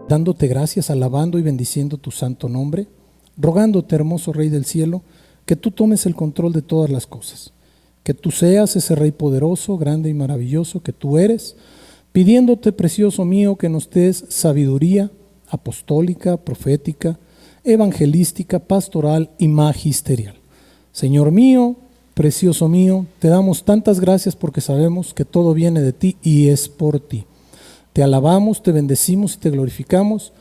dándote gracias, alabando y bendiciendo tu santo nombre, rogándote, hermoso Rey del cielo, que tú tomes el control de todas las cosas, que tú seas ese Rey poderoso, grande y maravilloso que tú eres, pidiéndote, precioso mío, que nos des sabiduría apostólica, profética, evangelística, pastoral y magisterial. Señor mío, precioso mío, te damos tantas gracias porque sabemos que todo viene de ti y es por ti. Te alabamos, te bendecimos y te glorificamos,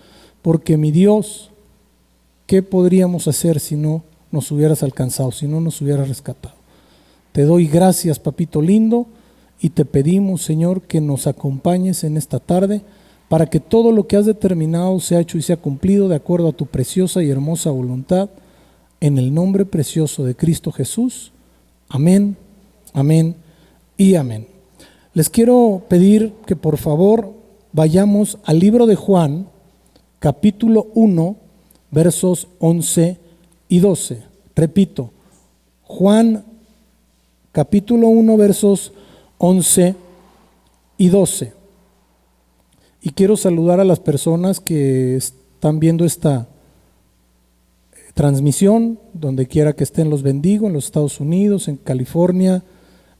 porque mi Dios, ¿qué podríamos hacer si no nos hubieras alcanzado, si no nos hubieras rescatado? Te doy gracias, papito lindo, y te pedimos, Señor, que nos acompañes en esta tarde para que todo lo que has determinado sea hecho y sea cumplido de acuerdo a tu preciosa y hermosa voluntad, en el nombre precioso de Cristo Jesús. Amén, amén y amén. Les quiero pedir que por favor vayamos al libro de Juan, capítulo 1, versos 11 y 12. Repito, Juan, capítulo 1, versos 11 y 12. Y quiero saludar a las personas que están viendo esta transmisión, donde quiera que estén, los bendigo, en los Estados Unidos, en California,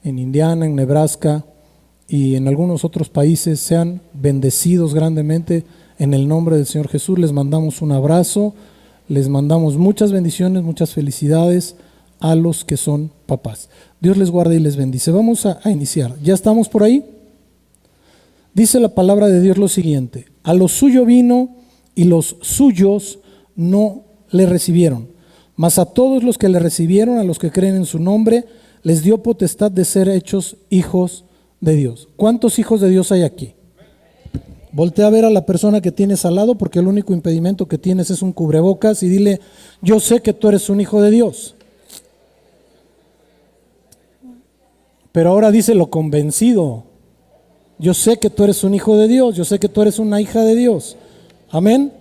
en Indiana, en Nebraska y en algunos otros países. Sean bendecidos grandemente en el nombre del Señor Jesús. Les mandamos un abrazo, les mandamos muchas bendiciones, muchas felicidades a los que son papás. Dios les guarde y les bendice. Vamos a iniciar. ¿Ya estamos por ahí? Dice la palabra de Dios lo siguiente: a lo suyo vino y los suyos no le recibieron, mas a todos los que le recibieron, a los que creen en su nombre, les dio potestad de ser hechos hijos de Dios. ¿Cuántos hijos de Dios hay aquí? Voltea a ver a la persona que tienes al lado, porque el único impedimento que tienes es un cubrebocas, y dile: yo sé que tú eres un hijo de Dios. Pero ahora díselo convencido: yo sé que tú eres un hijo de Dios, yo sé que tú eres una hija de Dios. Amén.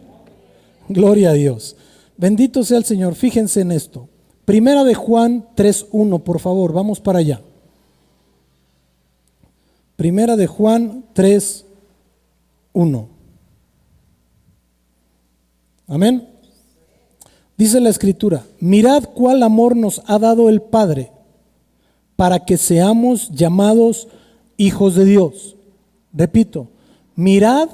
Gloria a Dios. Bendito sea el Señor. Fíjense en esto. Primera de Juan 3:1, por favor, vamos para allá. Primera de Juan 3:1. Amén. Dice la Escritura: mirad cuál amor nos ha dado el Padre para que seamos llamados hijos de Dios. Repito, mirad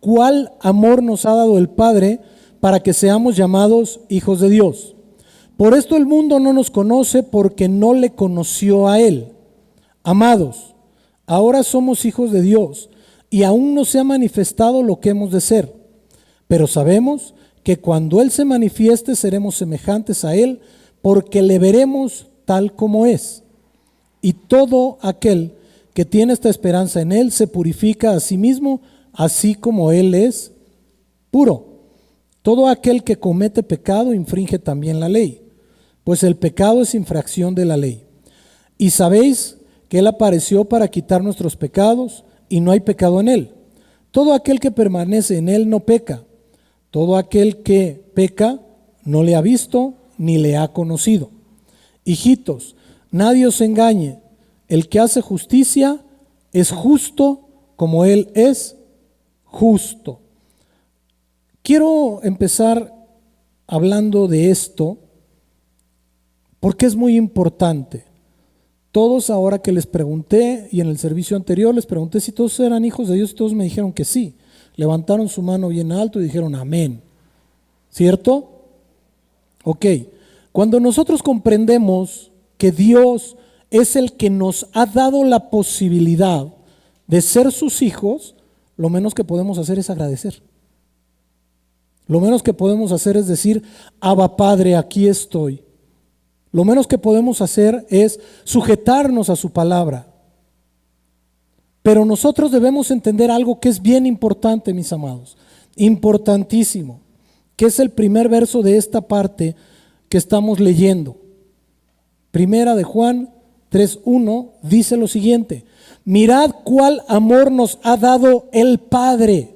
cuál amor nos ha dado el Padre para que seamos llamados hijos de Dios. Por esto el mundo no nos conoce, porque no le conoció a Él. Amados, ahora somos hijos de Dios, y aún no se ha manifestado lo que hemos de ser. Pero sabemos que cuando Él se manifieste seremos semejantes a Él, porque le veremos tal como es. Y todo aquel que tiene esta esperanza en Él se purifica a sí mismo, así como Él es puro. Todo aquel que comete pecado infringe también la ley, pues el pecado es infracción de la ley. Y sabéis que Él apareció para quitar nuestros pecados, y no hay pecado en Él. Todo aquel que permanece en Él no peca. Todo aquel que peca no le ha visto ni le ha conocido. Hijitos, nadie os engañe. El que hace justicia es justo como Él es justo. Quiero empezar hablando de esto porque es muy importante. Todos, ahora que les pregunté, y en el servicio anterior les pregunté si todos eran hijos de Dios, y todos me dijeron que sí. Levantaron su mano bien alto y dijeron amén. ¿Cierto? Ok. Cuando nosotros comprendemos que Dios es el que nos ha dado la posibilidad de ser sus hijos, lo menos que podemos hacer es agradecer. Lo menos que podemos hacer es decir: Abba Padre, aquí estoy. Lo menos que podemos hacer es sujetarnos a su palabra. Pero nosotros debemos entender algo que es bien importante, mis amados, importantísimo, que es el primer verso de esta parte que estamos leyendo. Primera de Juan 3:1 dice lo siguiente: mirad cuál amor nos ha dado el Padre.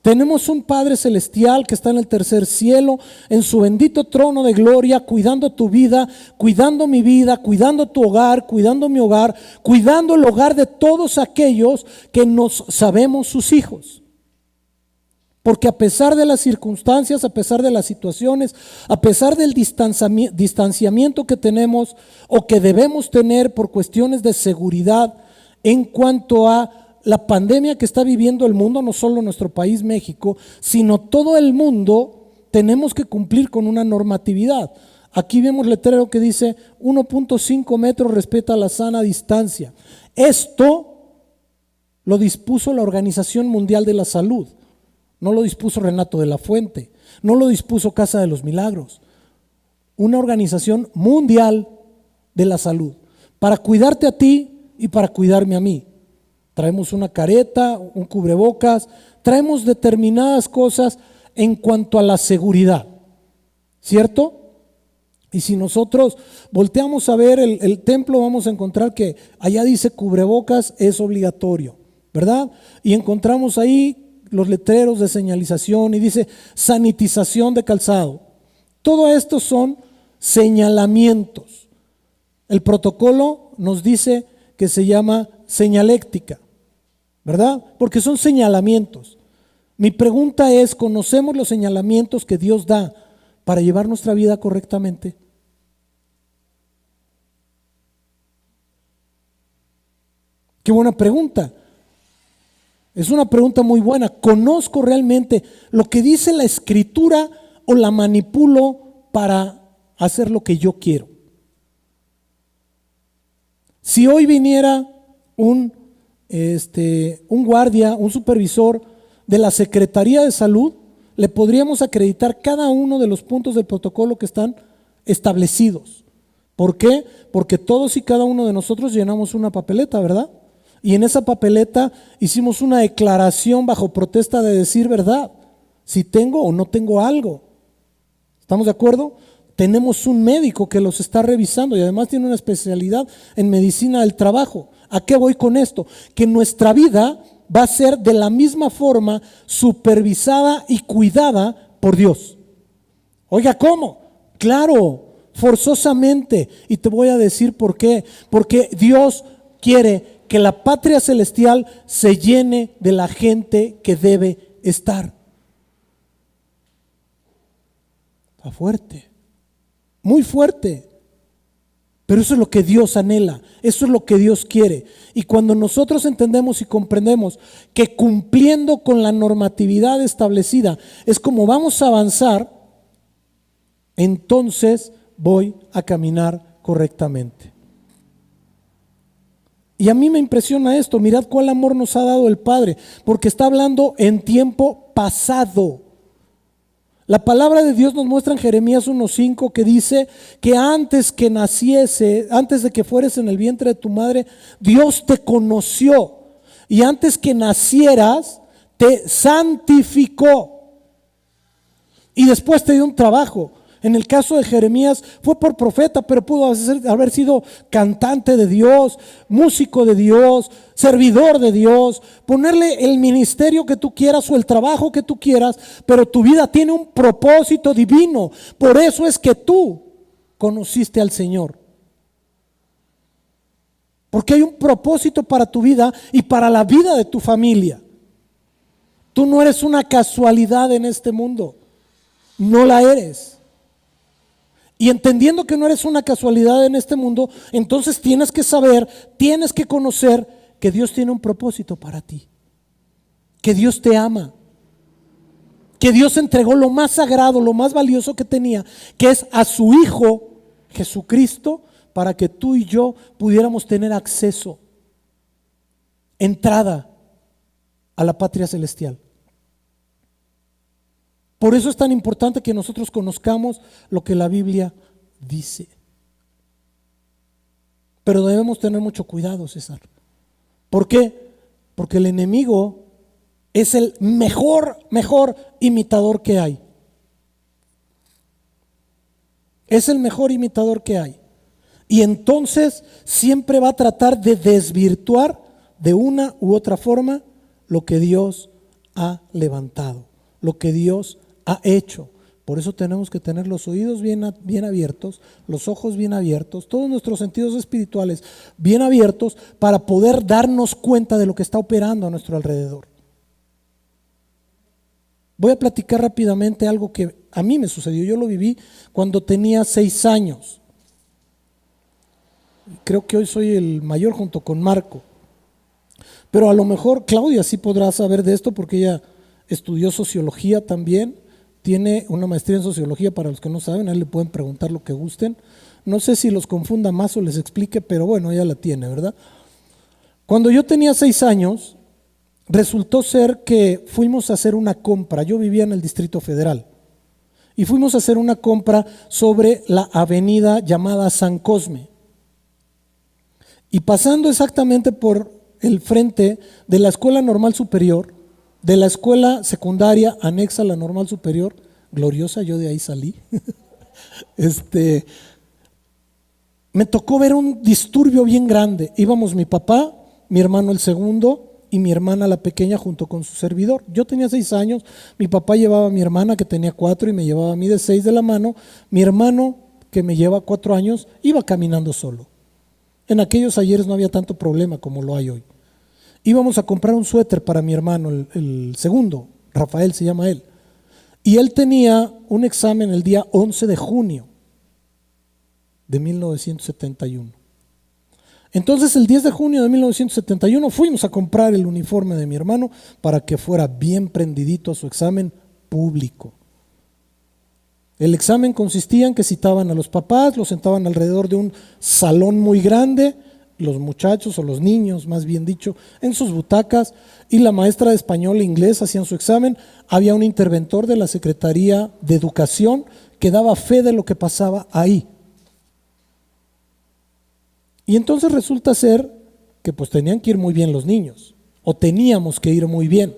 Tenemos un Padre celestial que está en el tercer cielo, en su bendito trono de gloria, cuidando tu vida, cuidando mi vida, cuidando tu hogar, cuidando mi hogar, cuidando el hogar de todos aquellos que nos sabemos sus hijos. Porque a pesar de las circunstancias, a pesar de las situaciones, a pesar del distanciamiento que tenemos o que debemos tener por cuestiones de seguridad en cuanto a la pandemia que está viviendo el mundo, no solo nuestro país México, sino todo el mundo, tenemos que cumplir con una normatividad. Aquí vemos letrero que dice 1.5 metros, respeta la sana distancia. Esto lo dispuso la Organización Mundial de la Salud. No lo dispuso Renato de la Fuente, no lo dispuso Casa de los Milagros. Una organización mundial de la salud, para cuidarte a ti y para cuidarme a mí. Traemos una careta, un cubrebocas, traemos determinadas cosas en cuanto a la seguridad, ¿cierto? Y si nosotros volteamos a ver el templo, vamos a encontrar que allá dice cubrebocas es obligatorio, ¿verdad? Y encontramos ahí los letreros de señalización y dice sanitización de calzado. Todo esto son señalamientos. El protocolo nos dice que se llama señaléctica, ¿verdad? Porque son señalamientos. Mi pregunta es, ¿conocemos los señalamientos que Dios da para llevar nuestra vida correctamente? Qué buena pregunta. Es una pregunta muy buena. ¿Conozco realmente lo que dice la Escritura o la manipulo para hacer lo que yo quiero? Si hoy viniera un guardia, un supervisor de la Secretaría de Salud, le podríamos acreditar cada uno de los puntos del protocolo que están establecidos. ¿Por qué? Porque todos y cada uno de nosotros llenamos una papeleta, ¿verdad? Y en esa papeleta hicimos una declaración bajo protesta de decir verdad, si tengo o no tengo algo. ¿Estamos de acuerdo? Tenemos un médico que los está revisando y además tiene una especialidad en medicina del trabajo. ¿A qué voy con esto? Que nuestra vida va a ser de la misma forma supervisada y cuidada por Dios. Oiga, ¿cómo? Claro, forzosamente. Y te voy a decir por qué. Porque Dios quiere que la patria celestial se llene de la gente que debe estar. Está fuerte, muy fuerte, pero eso es lo que Dios anhela, eso es lo que Dios quiere. Y cuando nosotros entendemos y comprendemos que cumpliendo con la normatividad establecida es como vamos a avanzar, entonces voy a caminar correctamente. Y a mí me impresiona esto, mirad cuál amor nos ha dado el Padre, porque está hablando en tiempo pasado. La palabra de Dios nos muestra en Jeremías 1:5 que dice que antes que naciese, antes de que fueres en el vientre de tu madre, Dios te conoció y antes que nacieras te santificó y después te dio un trabajo. En el caso de Jeremías fue por profeta, pero pudo haber sido cantante de Dios, músico de Dios, servidor de Dios, ponerle el ministerio que tú quieras o el trabajo que tú quieras, pero tu vida tiene un propósito divino. Por eso es que tú conociste al Señor. Porque hay un propósito para tu vida y para la vida de tu familia. Tú no eres una casualidad en este mundo, no la eres. Y entendiendo que no eres una casualidad en este mundo, entonces tienes que saber, tienes que conocer que Dios tiene un propósito para ti, que Dios te ama, que Dios entregó lo más sagrado, lo más valioso que tenía, que es a su Hijo Jesucristo, para que tú y yo pudiéramos tener acceso, entrada a la patria celestial. Por eso es tan importante que nosotros conozcamos lo que la Biblia dice. Pero debemos tener mucho cuidado, César. ¿Por qué? Porque el enemigo es el mejor imitador que hay. Es el mejor imitador que hay. Y entonces siempre va a tratar de desvirtuar de una u otra forma lo que Dios ha levantado, lo que Dios ha hecho. Por eso tenemos que tener los oídos bien abiertos, los ojos bien abiertos, todos nuestros sentidos espirituales bien abiertos para poder darnos cuenta de lo que está operando a nuestro alrededor. Voy a platicar rápidamente algo que a mí me sucedió. Yo lo viví cuando tenía 6 años. Creo que hoy soy el mayor junto con Marco. Pero a lo mejor Claudia sí podrá saber de esto porque ella estudió sociología también. Tiene una maestría en sociología, para los que no saben, a él le pueden preguntar lo que gusten. No sé si los confunda más o les explique, pero bueno, ella la tiene, ¿verdad? Cuando yo tenía 6 años, resultó ser que fuimos a hacer una compra. Yo vivía en el Distrito Federal y fuimos a hacer una compra sobre la avenida llamada San Cosme. Y pasando exactamente por el frente de la Escuela Normal Superior, de la escuela secundaria anexa a la Normal Superior, gloriosa, yo de ahí salí, me tocó ver un disturbio bien grande. Íbamos mi papá, mi hermano el segundo y mi hermana la pequeña junto con su servidor. Yo tenía 6 años, mi papá llevaba a mi hermana que tenía 4 y me llevaba a mí de 6 de la mano. Mi hermano, que me lleva 4 años, iba caminando solo. En aquellos ayeres no había tanto problema como lo hay hoy. Íbamos a comprar un suéter para mi hermano, el segundo, Rafael se llama él. Y él tenía un examen el día 11 de junio de 1971. Entonces el 10 de junio de 1971 fuimos a comprar el uniforme de mi hermano para que fuera bien prendidito a su examen público. El examen consistía en que citaban a los papás, los sentaban alrededor de un salón muy grande, los muchachos o los niños, más bien dicho, en sus butacas, y la maestra de español e inglés hacían su examen. Había un interventor de la Secretaría de Educación que daba fe de lo que pasaba ahí. Y entonces resulta ser que pues tenían que ir muy bien los niños, o teníamos que ir muy bien.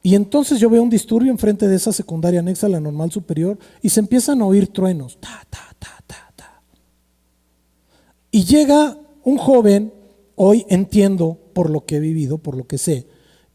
Y entonces yo veo un disturbio enfrente de esa secundaria anexa a la Normal Superior y se empiezan a oír truenos. Ta, ta, ta, ta, ta. Y llega un joven, hoy entiendo por lo que he vivido, por lo que sé,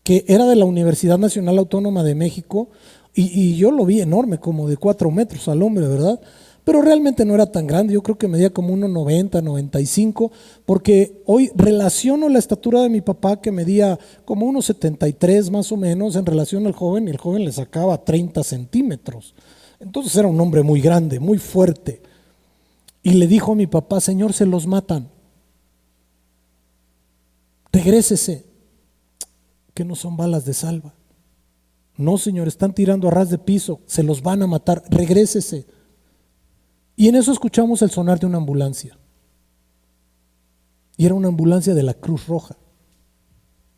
que era de la Universidad Nacional Autónoma de México y yo lo vi enorme, como de 4 metros al hombre, ¿verdad? Pero realmente no era tan grande, yo creo que medía como 1,90, 95, porque hoy relaciono la estatura de mi papá, que medía como 1,73 más o menos, en relación al joven, y el joven le sacaba 30 centímetros. Entonces era un hombre muy grande, muy fuerte. Y le dijo a mi papá: Señor, se los matan, regrésese, que no son balas de salva. No, señor, están tirando a ras de piso, se los van a matar, regrésese. Y en eso escuchamos el sonar de una ambulancia. Y era una ambulancia de la Cruz Roja.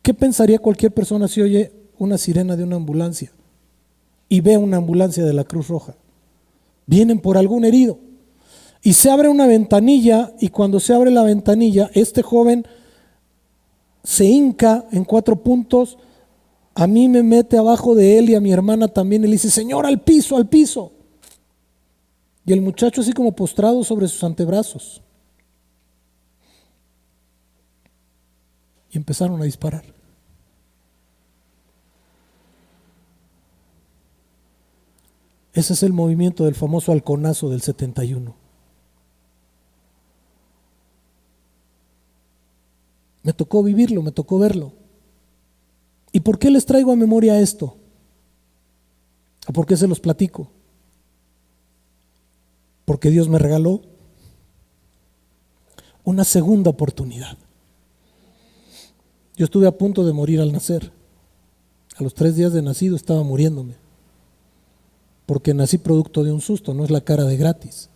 ¿Qué pensaría cualquier persona si oye una sirena de una ambulancia y ve una ambulancia de la Cruz Roja? Vienen por algún herido. Y se abre una ventanilla, y cuando se abre la ventanilla, este joven se hinca en 4 puntos, a mí me mete abajo de él y a mi hermana también, y le dice: Señor, al piso, al piso. Y el muchacho así como postrado sobre sus antebrazos. Y empezaron a disparar. Ese es el movimiento del famoso halconazo del 71. Me tocó vivirlo, me tocó verlo. ¿Y por qué les traigo a memoria esto? ¿O por qué se los platico? Porque Dios me regaló una segunda oportunidad. Yo estuve a punto de morir al nacer. A los 3 días de nacido estaba muriéndome, porque nací producto de un susto, no es la cara de gratis.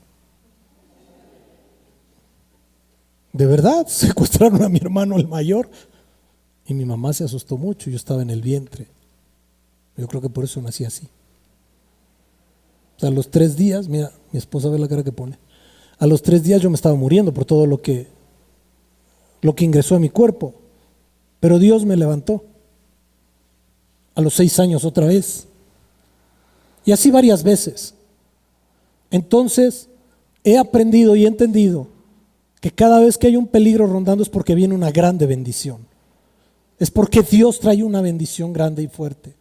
De verdad, secuestraron a mi hermano el mayor y mi mamá se asustó mucho, yo estaba en el vientre. Yo creo que por eso nací así. O sea, a los 3 días, mira, mi esposa ve la cara que pone. A los 3 días yo me estaba muriendo por todo lo que ingresó a mi cuerpo. Pero Dios me levantó. A los 6 años otra vez. Y así varias veces. Entonces, he aprendido y he entendido que cada vez que hay un peligro rondando es porque viene una grande bendición. Es porque Dios trae una bendición grande y fuerte.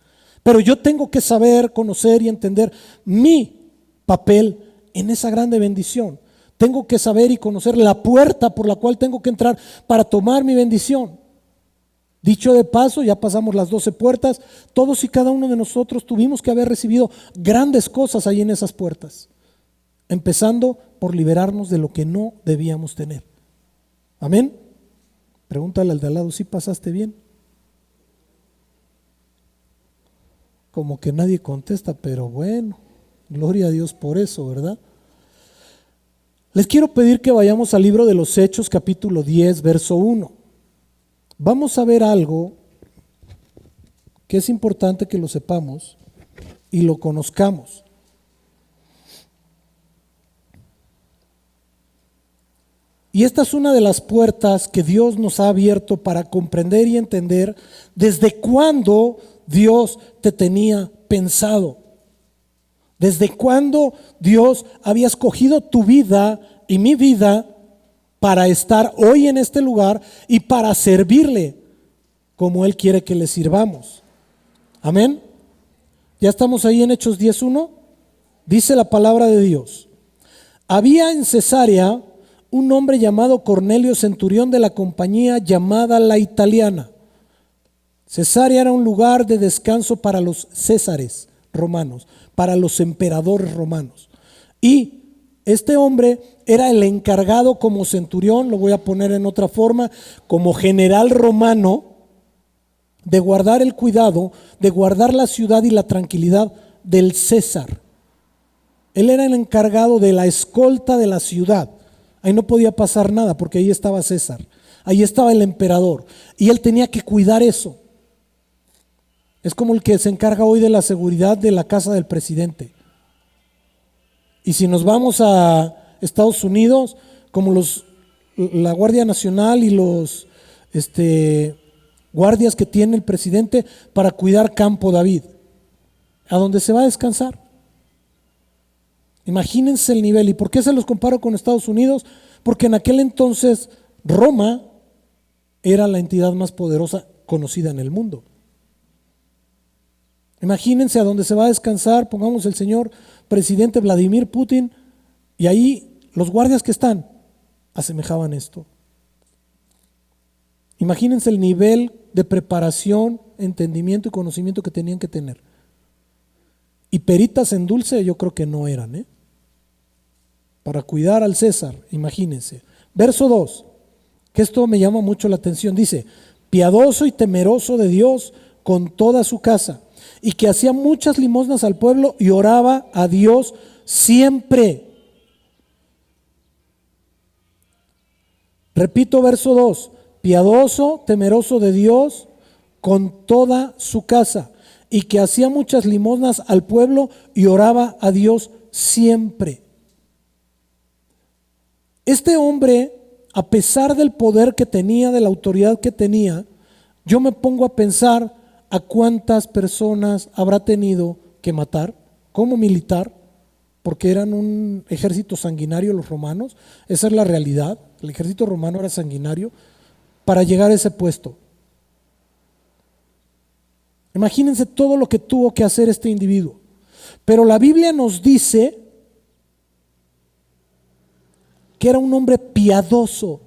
Pero yo tengo que saber, conocer y entender mi papel en esa grande bendición. Tengo que saber y conocer la puerta por la cual tengo que entrar para tomar mi bendición. Dicho de paso, ya pasamos las 12 puertas, todos y cada uno de nosotros tuvimos que haber recibido grandes cosas ahí en esas puertas, empezando por liberarnos de lo que no debíamos tener. Amén. Pregúntale al de al lado, ¿sí pasaste bien? Como que nadie contesta, pero bueno, gloria a Dios por eso, ¿verdad? Les quiero pedir que vayamos al libro de los Hechos, capítulo 10, verso 1. Vamos a ver algo que es importante que lo sepamos y lo conozcamos. Y esta es una de las puertas que Dios nos ha abierto para comprender y entender desde cuándo Dios te tenía pensado. Desde cuándo Dios había escogido tu vida y mi vida para estar hoy en este lugar y para servirle como Él quiere que le sirvamos. Amén. Ya estamos ahí en Hechos 10:1. Dice la palabra de Dios: había en Cesarea un hombre llamado Cornelio, centurión de la compañía llamada La Italiana. Cesarea era un lugar de descanso para los césares romanos, para los emperadores romanos. Y este hombre era el encargado como centurión, lo voy a poner en otra forma, como general romano, de guardar el cuidado, de guardar la ciudad y la tranquilidad del César. Él era el encargado de la escolta de la ciudad. Ahí no podía pasar nada porque ahí estaba César, ahí estaba el emperador y él tenía que cuidar eso. Es como el que se encarga hoy de la seguridad de la casa del presidente. Y si nos vamos a Estados Unidos, como la Guardia Nacional y los guardias que tiene el presidente para cuidar Campo David, a donde se va a descansar. Imagínense el nivel. ¿Y por qué se los comparo con Estados Unidos? Porque en aquel entonces Roma era la entidad más poderosa conocida en el mundo. Imagínense a donde se va a descansar, pongamos el señor presidente Vladimir Putin, y ahí los guardias que están asemejaban esto. Imagínense el nivel de preparación, entendimiento y conocimiento que tenían que tener. Y peritas en dulce yo creo que no eran, para cuidar al César, imagínense. Verso 2, que esto me llama mucho la atención, dice: piadoso y temeroso de Dios con toda su casa, y que hacía muchas limosnas al pueblo y oraba a Dios siempre. Repito, verso 2, piadoso, temeroso de Dios con toda su casa, y que hacía muchas limosnas al pueblo y oraba a Dios siempre. Este hombre, a pesar del poder que tenía, de la autoridad que tenía, yo me pongo a pensar a cuántas personas habrá tenido que matar como militar, porque eran un ejército sanguinario los romanos. Esa es la realidad, el ejército romano era sanguinario, para llegar a ese puesto. Imagínense todo lo que tuvo que hacer este individuo. Pero la Biblia nos dice que era un hombre piadoso.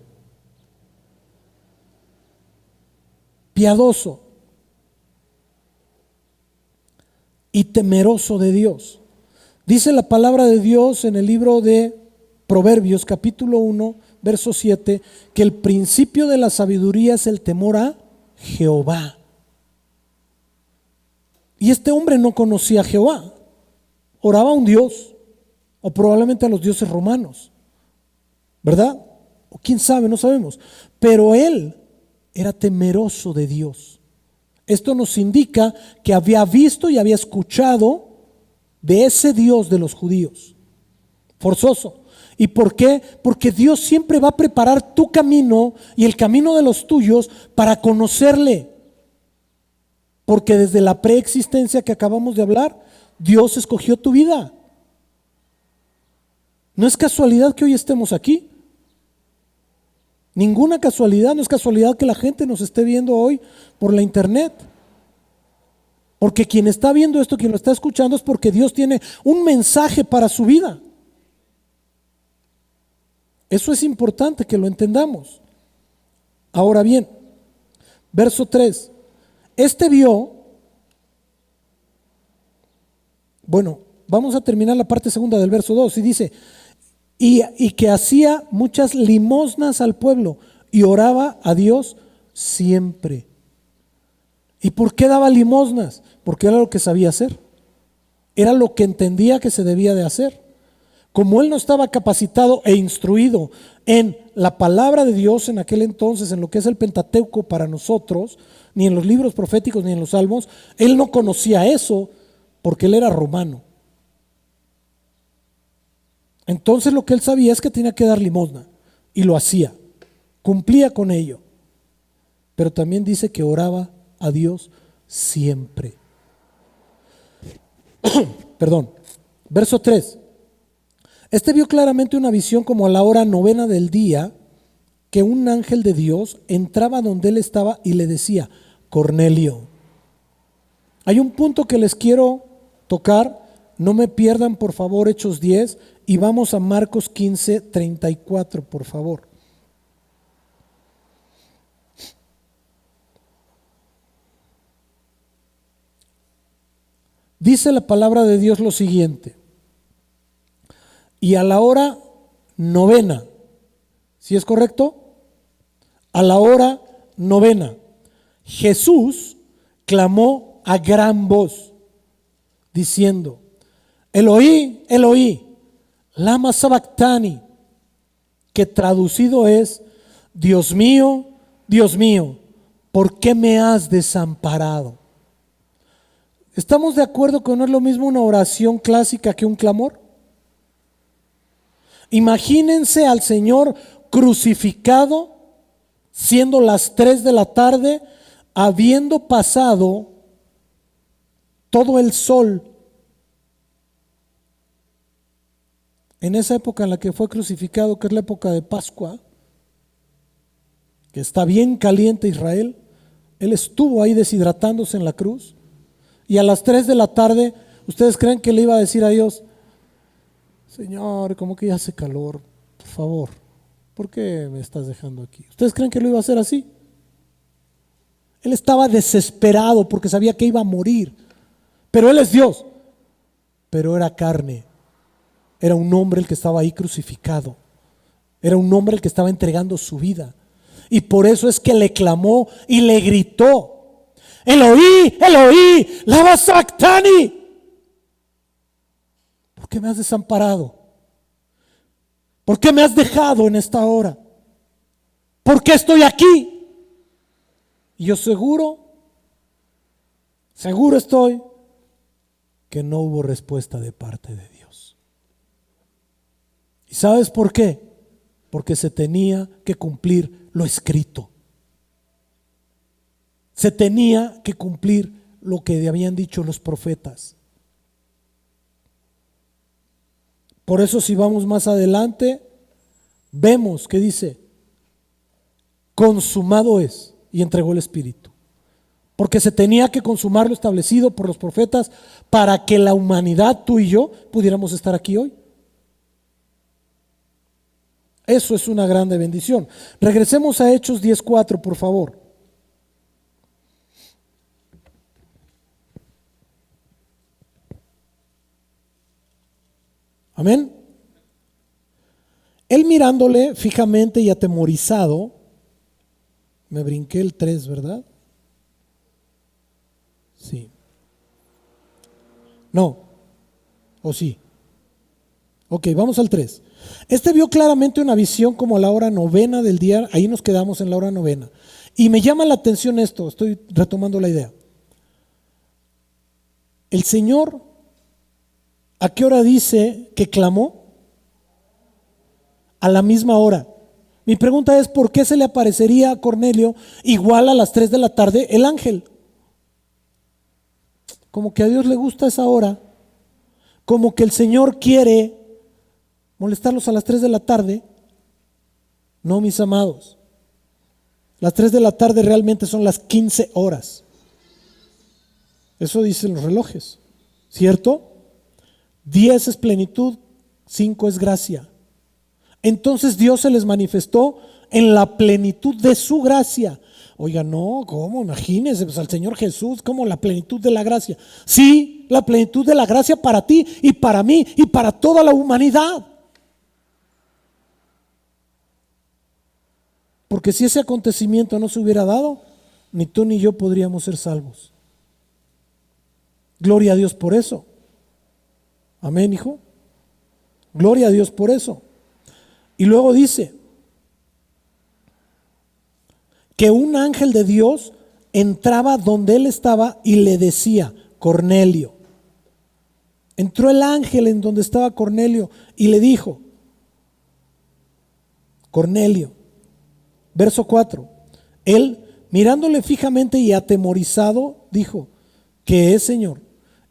Piadoso y temeroso de Dios. Dice la palabra de Dios en el libro de Proverbios, capítulo 1, verso 7, que el principio de la sabiduría es el temor a Jehová. Y este hombre no conocía a Jehová, oraba a un Dios, o probablemente a los dioses romanos, ¿verdad? O quién sabe, no sabemos. Pero él era temeroso de Dios. Esto nos indica que había visto y había escuchado de ese Dios de los judíos. Forzoso. ¿Y por qué? Porque Dios siempre va a preparar tu camino y el camino de los tuyos para conocerle. Porque desde la preexistencia que acabamos de hablar, Dios escogió tu vida. No es casualidad que hoy estemos aquí. Ninguna casualidad, no es casualidad que la gente nos esté viendo hoy por la internet. Porque quien está viendo esto, quien lo está escuchando, es porque Dios tiene un mensaje para su vida. Eso es importante que lo entendamos. Ahora bien, Verso 3. Este vio, bueno, vamos a terminar la parte segunda del verso 2 y dice, y que hacía muchas limosnas al pueblo y oraba a Dios siempre. ¿Y por qué daba limosnas? Porque era lo que sabía hacer. Era lo que entendía que se debía de hacer. Como él no estaba capacitado e instruido en la palabra de Dios en aquel entonces, en lo que es el Pentateuco para nosotros, ni en los libros proféticos ni en los salmos, él no conocía eso porque él era romano. Entonces lo que él sabía es que tenía que dar limosna y lo hacía, cumplía con ello. Pero también dice que oraba a Dios siempre. Perdón. Verso 3. Este vio claramente una visión como a la hora novena del día, que un ángel de Dios entraba donde él estaba y le decía, Cornelio. Hay un punto que les quiero tocar, no me pierdan por favor Hechos 10 y vamos a Marcos 15, 34 por favor. Dice la palabra de Dios lo siguiente, y a la hora novena, ¿sí es correcto? A la hora novena, Jesús clamó a gran voz, diciendo, Eloí, Eloí, lama sabactani, que traducido es, Dios mío, ¿por qué me has desamparado? ¿Estamos de acuerdo que no es lo mismo una oración clásica que un clamor? Imagínense al Señor crucificado, siendo las 3 de la tarde, habiendo pasado todo el sol. En esa época en la que fue crucificado, que es la época de Pascua, que está bien caliente Israel, él estuvo ahí deshidratándose en la cruz, y a las 3 de la tarde, ¿ustedes creen que le iba a decir a Dios, Señor, como que ya hace calor, por favor, ¿por qué me estás dejando aquí? ¿Ustedes creen que lo iba a hacer así? Él estaba desesperado porque sabía que iba a morir, pero él es Dios, pero era carne, era un hombre el que estaba ahí crucificado, era un hombre el que estaba entregando su vida, y por eso es que le clamó y le gritó, Eloí, Eloí, lama sabactani. ¿Por qué me has desamparado? ¿Por qué me has dejado en esta hora? ¿Por qué estoy aquí? Y yo seguro estoy que no hubo respuesta de parte de Dios. ¿Y sabes por qué? Porque se tenía que cumplir lo escrito. Se tenía que cumplir lo que habían dicho los profetas. Por eso si vamos más adelante, vemos que dice, consumado es, y entregó el Espíritu. Porque se tenía que consumar lo establecido por los profetas para que la humanidad, tú y yo, pudiéramos estar aquí hoy. Eso es una grande bendición. Regresemos a Hechos 10:4, por favor. Amén. Él mirándole fijamente y atemorizado, me brinqué el 3, ¿verdad? Sí. No. ¿O sí? Ok, vamos al 3. Este vio claramente una visión como a la hora novena del día, ahí nos quedamos en la hora novena. Y me llama la atención esto, estoy retomando la idea. El Señor, ¿a qué hora dice que clamó? A la misma hora. Mi pregunta es, ¿por qué se le aparecería a Cornelio igual a las 3 de la tarde el ángel? Como que a Dios le gusta esa hora, como que el Señor quiere molestarlos a las 3 de la tarde. No, mis amados, las 3 de la tarde realmente son las 15 horas. Eso dicen los relojes, ¿cierto? 10 es plenitud, 5 es gracia. Entonces Dios se les manifestó en la plenitud de su gracia Oiga, no, ¿cómo? Imagínese, pues al Señor Jesús, como la plenitud de la gracia. Sí, la plenitud de la gracia para ti y para mí y para toda la humanidad. Porque si ese acontecimiento no se hubiera dado, ni tú ni yo podríamos ser salvos. Gloria a Dios por eso. Amén, hijo. Gloria a Dios por eso. Y luego dice que un ángel de Dios entraba donde él estaba y le decía: Cornelio. Entró el ángel en donde estaba Cornelio y le dijo: Cornelio. Verso 4. Él, mirándole fijamente y atemorizado, dijo: ¿qué es, Señor?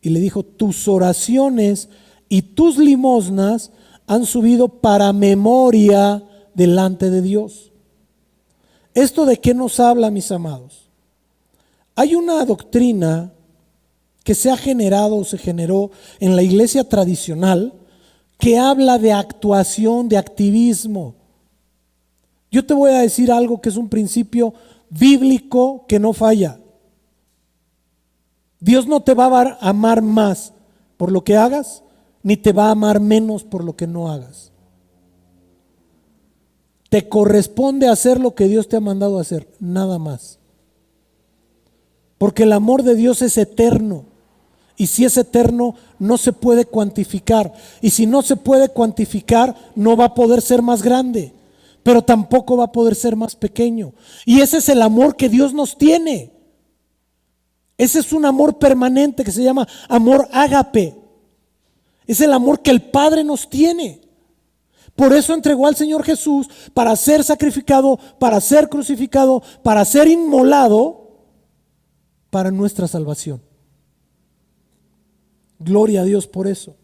Y le dijo: tus oraciones y tus limosnas han subido para memoria delante de Dios. ¿Esto de qué nos habla, mis amados? Hay una doctrina que se ha generado o se generó en la iglesia tradicional que habla de actuación, de activismo. Yo te voy a decir algo que es un principio bíblico que no falla. Dios no te va a amar más por lo que hagas, ni te va a amar menos por lo que no hagas. Te corresponde hacer lo que Dios te ha mandado a hacer, nada más. Porque el amor de Dios es eterno. Y si es eterno, no se puede cuantificar. Y si no se puede cuantificar, no va a poder ser más grande, pero tampoco va a poder ser más pequeño. Y ese es el amor que Dios nos tiene. Ese es un amor permanente que se llama amor ágape. Es el amor que el Padre nos tiene. Por eso entregó al Señor Jesús para ser sacrificado, para ser crucificado, para ser inmolado para nuestra salvación. Gloria a Dios por eso.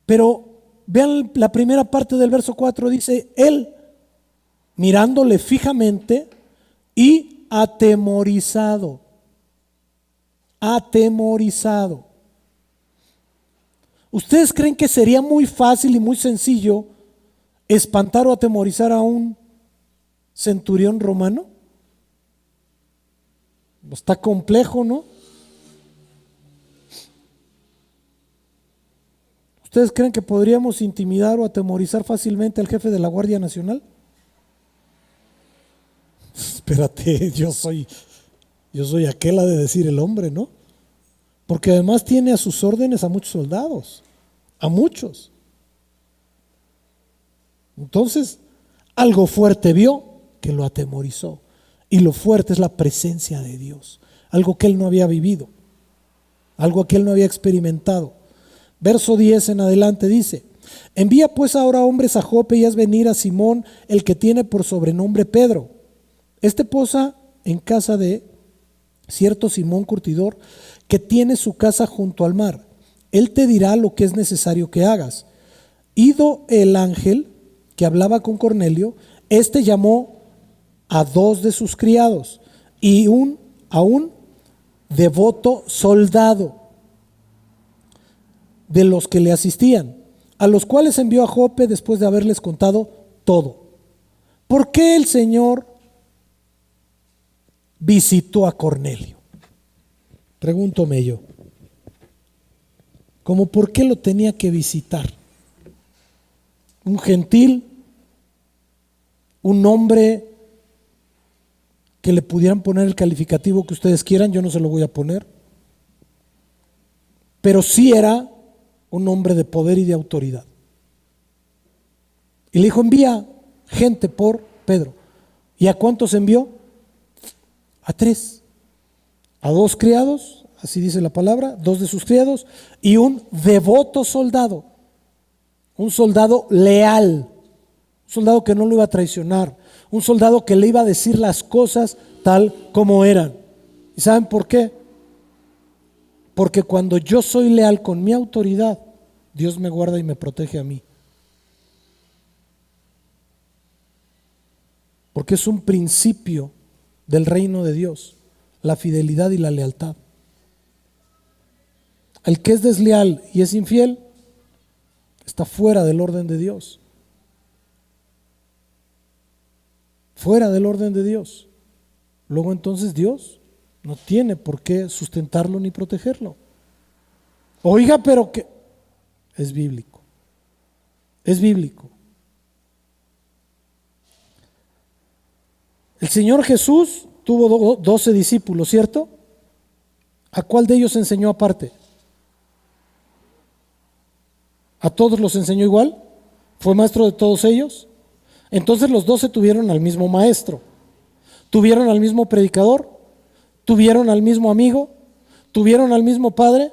Pero vean la primera parte del verso 4, dice: él, mirándole fijamente y atemorizado. Atemorizado. ¿Ustedes creen que sería muy fácil y muy sencillo espantar o atemorizar a un centurión romano? Está complejo, ¿no? ¿Ustedes creen que podríamos intimidar o atemorizar fácilmente al jefe de la Guardia Nacional? Espérate, yo soy aquel de decir el hombre, ¿no? Porque además tiene a sus órdenes a muchos soldados, a muchos. Entonces, algo fuerte vio que lo atemorizó. Y lo fuerte es la presencia de Dios, algo que él no había vivido, algo que él no había experimentado. Verso 10 en adelante dice: envía pues ahora hombres a Jope y haz venir a Simón, el que tiene por sobrenombre Pedro. Este posa en casa de cierto Simón curtidor, que tiene su casa junto al mar. Él te dirá lo que es necesario que hagas. Ido el ángel que hablaba con Cornelio, este llamó a 2 de sus criados y a un devoto soldado de los que le asistían, a los cuales envió a Jope después de haberles contado todo. ¿Por qué el Señor visitó a Cornelio? Pregúntome yo. ¿Cómo por qué lo tenía que visitar? Un gentil, un hombre que le pudieran poner el calificativo que ustedes quieran, yo no se lo voy a poner, pero sí era un hombre de poder y de autoridad. Y le dijo: envía gente por Pedro. ¿Y a cuántos envió? A 3, a 2 criados, así dice la palabra, 2 de sus criados, y un devoto soldado, un soldado leal, un soldado que no lo iba a traicionar, un soldado que le iba a decir las cosas tal como eran. ¿Y saben por qué? Porque cuando yo soy leal con mi autoridad, Dios me guarda y me protege a mí. Porque es un principio del reino de Dios, la fidelidad y la lealtad. El que es desleal y es infiel está fuera del orden de Dios. fuera del orden de Dios, luego entonces Dios no tiene por qué sustentarlo ni protegerlo. Oiga, pero que es bíblico. Es bíblico. El Señor Jesús tuvo 12 discípulos, ¿cierto? ¿A cuál de ellos enseñó aparte? ¿A todos los enseñó igual? ¿Fue maestro de todos ellos? Entonces los 12 tuvieron al mismo maestro, tuvieron al mismo predicador, tuvieron al mismo amigo, tuvieron al mismo padre,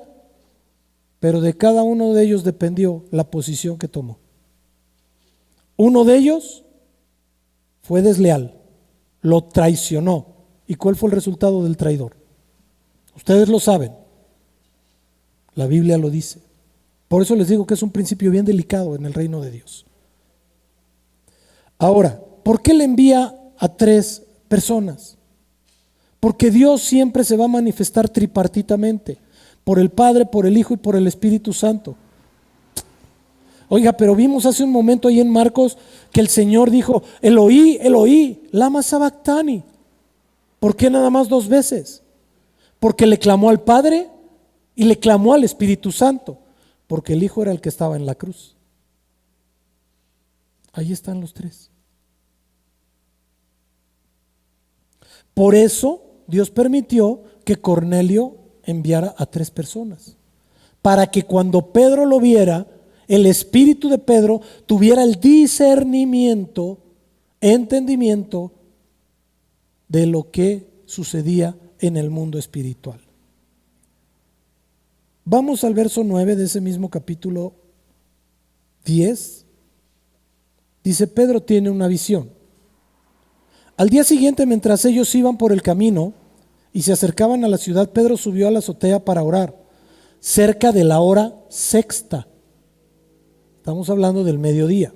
pero de cada uno de ellos dependió la posición que tomó. Uno de ellos fue desleal, lo traicionó. ¿Y cuál fue el resultado del traidor? Ustedes lo saben, la Biblia lo dice. Por eso les digo que es un principio bien delicado en el reino de Dios. Ahora, ¿por qué le envía a 3 personas? Porque Dios siempre se va a manifestar tripartitamente, por el Padre, por el Hijo y por el Espíritu Santo. Oiga, pero vimos hace un momento ahí en Marcos que el Señor dijo, Eloí, Eloí, lama sabactani. ¿Por qué nada más 2 veces? Porque le clamó al Padre y le clamó al Espíritu Santo, porque el Hijo era el que estaba en la cruz. Ahí están los 3. Por eso Dios permitió que Cornelio enviara a 3 personas, para que cuando Pedro lo viera, el espíritu de Pedro tuviera el discernimiento, entendimiento de lo que sucedía en el mundo espiritual. Vamos al verso 9 de ese mismo capítulo 10. Dice, Pedro tiene una visión. Al día siguiente, mientras ellos iban por el camino y se acercaban a la ciudad, Pedro subió a la azotea para orar, cerca de la hora sexta. Estamos hablando del mediodía.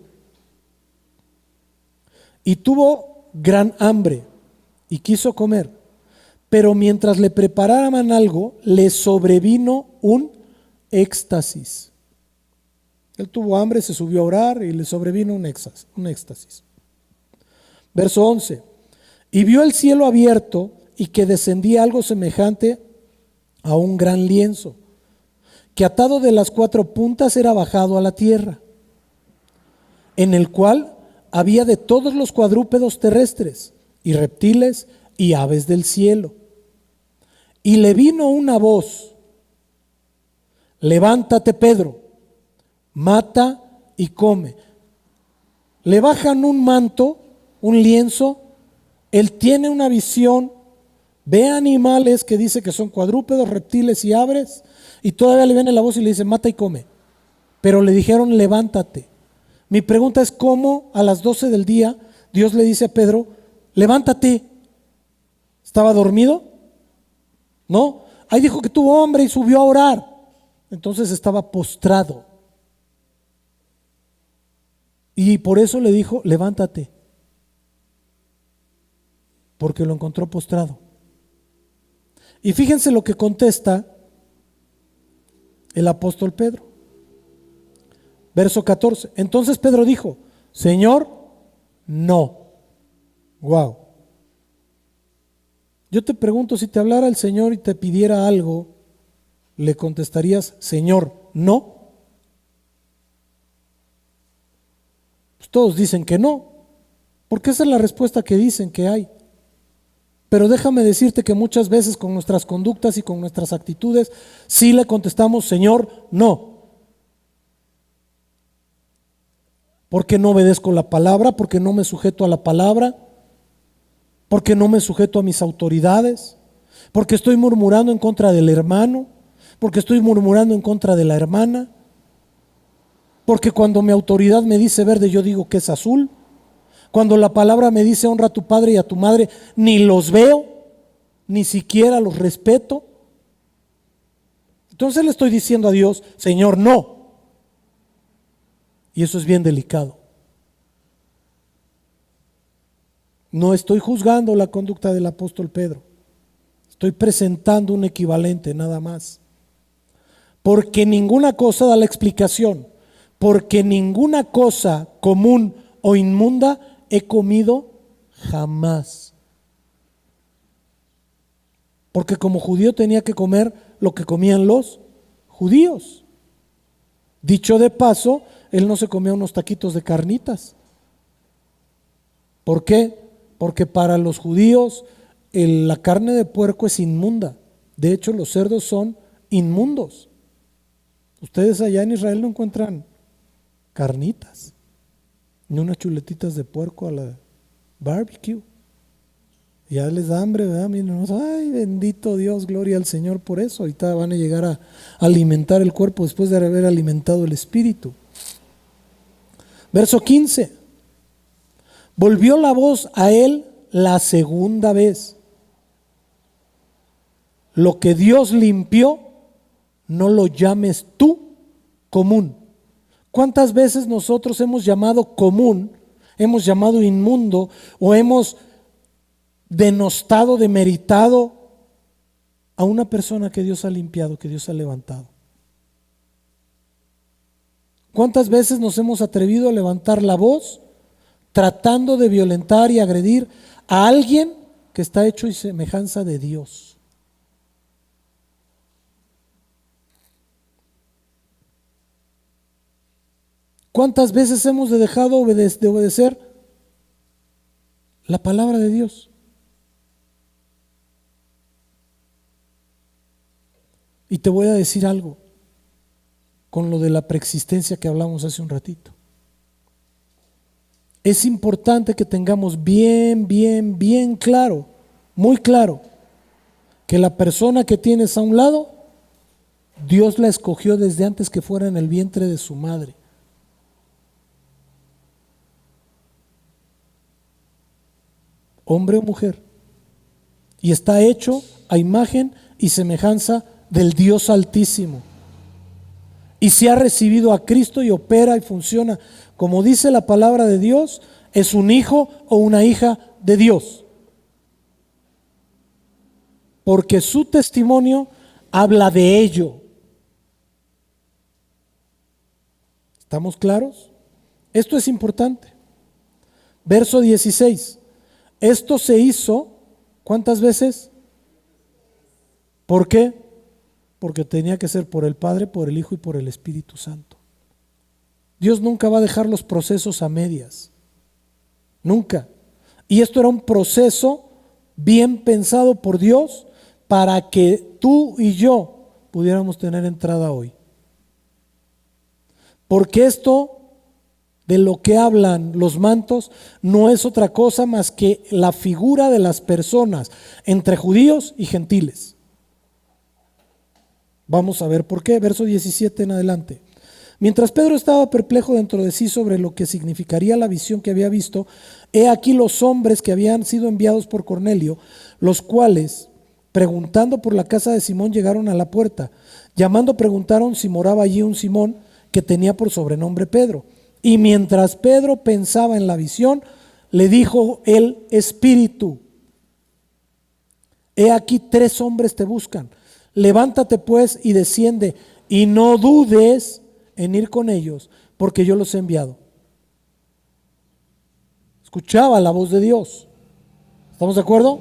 Y tuvo gran hambre y quiso comer, pero mientras le preparaban algo, le sobrevino un éxtasis. Él tuvo hambre, se subió a orar y le sobrevino un éxtasis. Verso 11. Y vio el cielo abierto y que descendía algo semejante a un gran lienzo, que atado de las 4 puntas era bajado a la tierra, en el cual había de todos los cuadrúpedos terrestres y reptiles y aves del cielo. Y le vino una voz: levántate, Pedro, mata y come. Le bajan un manto, un lienzo, él tiene una visión, ve animales que dice que son cuadrúpedos, reptiles y aves, y todavía le viene la voz y le dice, mata y come. Pero le dijeron, levántate. Mi pregunta es, ¿cómo a las 12 del día Dios le dice a Pedro, levántate? ¿Estaba dormido? No, ahí dijo que tuvo hambre y subió a orar. Entonces estaba postrado. Y por eso le dijo, levántate. Porque lo encontró postrado. Y fíjense lo que contesta el apóstol Pedro. Verso 14. Entonces Pedro dijo, Señor, no. Wow. Yo te pregunto, si te hablara el Señor y te pidiera algo, ¿le contestarías, Señor, no? Pues todos dicen que no, porque esa es la respuesta que dicen que hay. Pero déjame decirte que muchas veces con nuestras conductas y con nuestras actitudes sí le contestamos, Señor, no. Porque no obedezco la palabra, porque no me sujeto a la palabra, porque no me sujeto a mis autoridades, porque estoy murmurando en contra del hermano, porque estoy murmurando en contra de la hermana, porque cuando mi autoridad me dice verde yo digo que es azul. Cuando la palabra me dice honra a tu padre y a tu madre, ni los veo, ni siquiera los respeto. Entonces le estoy diciendo a Dios, Señor, no. Y eso es bien delicado. No estoy juzgando la conducta del apóstol Pedro. Estoy presentando un equivalente nada más. Porque ninguna cosa da la explicación. Porque ninguna cosa común o inmunda he comido Jamás. Porque como judío tenía que comer lo que comían los judíos. Dicho de paso, él no se comía unos taquitos de carnitas. ¿Por qué? Porque para los judíos la carne de puerco es inmunda. De hecho, los cerdos son inmundos. Ustedes allá en Israel no encuentran carnitas, ni unas chuletitas de puerco a la barbecue. Ya les da hambre, ¿verdad? Miren, ay, bendito Dios, gloria al Señor por eso. Ahorita van a llegar a alimentar el cuerpo después de haber alimentado el espíritu. Verso 15. Volvió la voz a él la segunda vez. Lo que Dios limpió, no lo llames tú común. ¿Cuántas veces nosotros hemos llamado común, hemos llamado inmundo o hemos denostado, demeritado a una persona que Dios ha limpiado, que Dios ha levantado? ¿Cuántas veces nos hemos atrevido a levantar la voz tratando de violentar y agredir a alguien que está hecho y semejanza de Dios? ¿Cuántas veces hemos dejado de obedecer la palabra de Dios? Y te voy a decir algo con lo de la preexistencia que hablamos hace un ratito. Es importante que tengamos bien claro, muy claro, que la persona que tienes a un lado, Dios la escogió desde antes que fuera en el vientre de su madre. Hombre o mujer, y está hecho a imagen y semejanza del Dios Altísimo, y si ha recibido a Cristo y opera y funciona como dice la palabra de Dios, es un hijo o una hija de Dios, porque su testimonio habla de ello. ¿Estamos claros? Esto es importante. Verso 16. Esto se hizo, ¿cuántas veces? ¿Por qué? Porque tenía que ser por el Padre, por el Hijo y por el Espíritu Santo. Dios nunca va a dejar los procesos a medias. Nunca. Y esto era un proceso bien pensado por Dios para que tú y yo pudiéramos tener entrada hoy. Porque esto de lo que hablan los mantos no es otra cosa más que la figura de las personas entre judíos y gentiles. Vamos a ver por qué. Verso 17 en adelante. Mientras Pedro estaba perplejo dentro de sí sobre lo que significaría la visión que había visto, he aquí los hombres que habían sido enviados por Cornelio, los cuales, preguntando por la casa de Simón, llegaron a la puerta. Llamando, preguntaron si moraba allí un Simón que tenía por sobrenombre Pedro. Y mientras Pedro pensaba en la visión, le dijo el Espíritu: he aquí 3 hombres te buscan. Levántate pues y desciende, y no dudes en ir con ellos, porque yo los he enviado. Escuchaba la voz de Dios. ¿Estamos de acuerdo?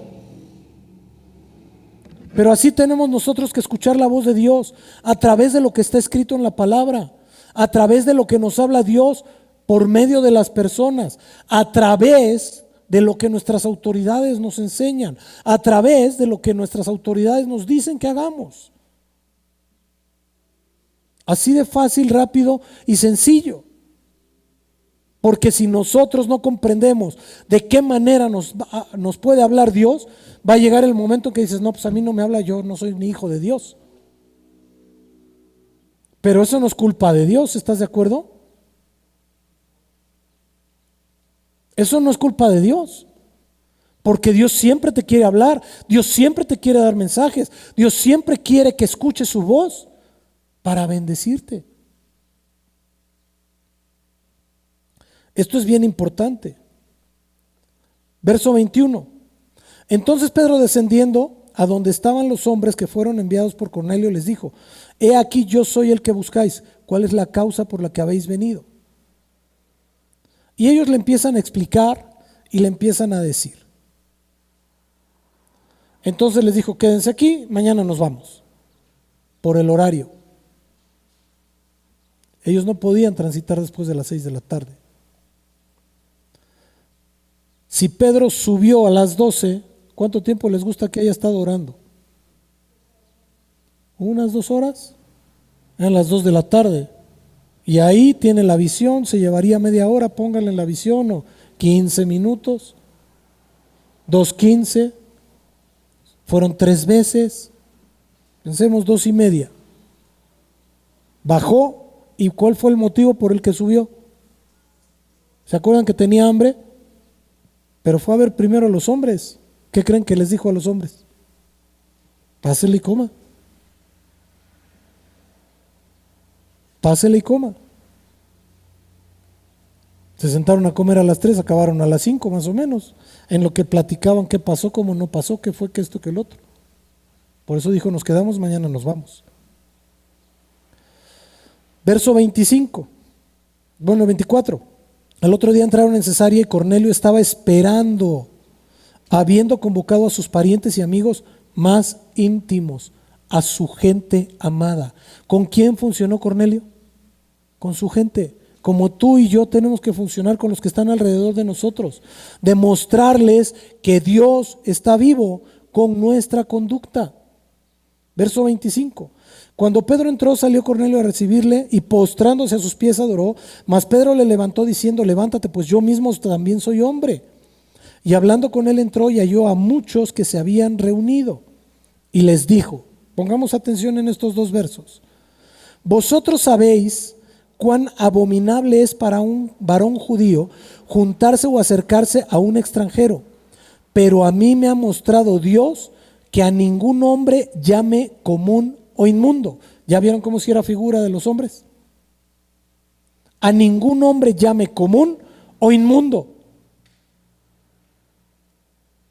Pero así tenemos nosotros que escuchar la voz de Dios a través de lo que está escrito en la palabra, a través de lo que nos habla Dios por medio de las personas, a través de lo que nuestras autoridades nos enseñan, a través de lo que nuestras autoridades nos dicen que hagamos. Así de fácil, rápido y sencillo. Porque si nosotros no comprendemos de qué manera nos puede hablar Dios, va a llegar el momento que dices: no, pues a mí no me habla, yo no soy ni hijo de Dios. Pero eso no es culpa de Dios, ¿estás de acuerdo? Eso no es culpa de Dios, porque Dios siempre te quiere hablar, Dios siempre te quiere dar mensajes, Dios siempre quiere que escuches su voz para bendecirte. Esto es bien importante. Verso 21. Entonces Pedro, descendiendo a donde estaban los hombres que fueron enviados por Cornelio, les dijo: he aquí yo soy el que buscáis, ¿cuál es la causa por la que habéis venido? Y ellos le empiezan a explicar y le empiezan a decir. Entonces les dijo, quédense aquí, mañana nos vamos, por el horario. Ellos no podían transitar después de las 6 de la tarde. Si Pedro subió a las 12, ¿cuánto tiempo les gusta que haya estado orando? ¿Unas 2 horas? Eran las 2 de la tarde. Y ahí tiene la visión, se llevaría media hora, pónganle la visión, o 15 minutos, 2:15, fueron 3 veces, pensemos 2:30. Bajó, ¿y cuál fue el motivo por el que subió? ¿Se acuerdan que tenía hambre? Pero fue a ver primero a los hombres. ¿Qué creen que les dijo a los hombres? Pásele y coma. Pásele y coma. Se sentaron a comer a las 3, acabaron a las 5 más o menos, en lo que platicaban qué pasó, cómo no pasó, qué fue, qué esto, qué el otro. Por eso dijo, nos quedamos, mañana nos vamos. Verso 25, bueno 24. Al otro día entraron en Cesarea y Cornelio estaba esperando, habiendo convocado a sus parientes y amigos más íntimos, a su gente amada. ¿Con quién funcionó Cornelio? Con su gente. Como tú y yo tenemos que funcionar con los que están alrededor de nosotros, demostrarles que Dios está vivo con nuestra conducta. Verso 25. Cuando Pedro entró, salió Cornelio a recibirle y postrándose a sus pies adoró, mas Pedro le levantó diciendo, levántate, pues yo mismo también soy hombre. Y hablando con él entró y halló a muchos que se habían reunido y les dijo, pongamos atención en estos 2 versos, vosotros sabéis cuán abominable es para un varón judío juntarse o acercarse a un extranjero, pero a mí me ha mostrado Dios que a ningún hombre llame común o inmundo. ¿Ya vieron cómo si era figura de los hombres? A ningún hombre llame común o inmundo,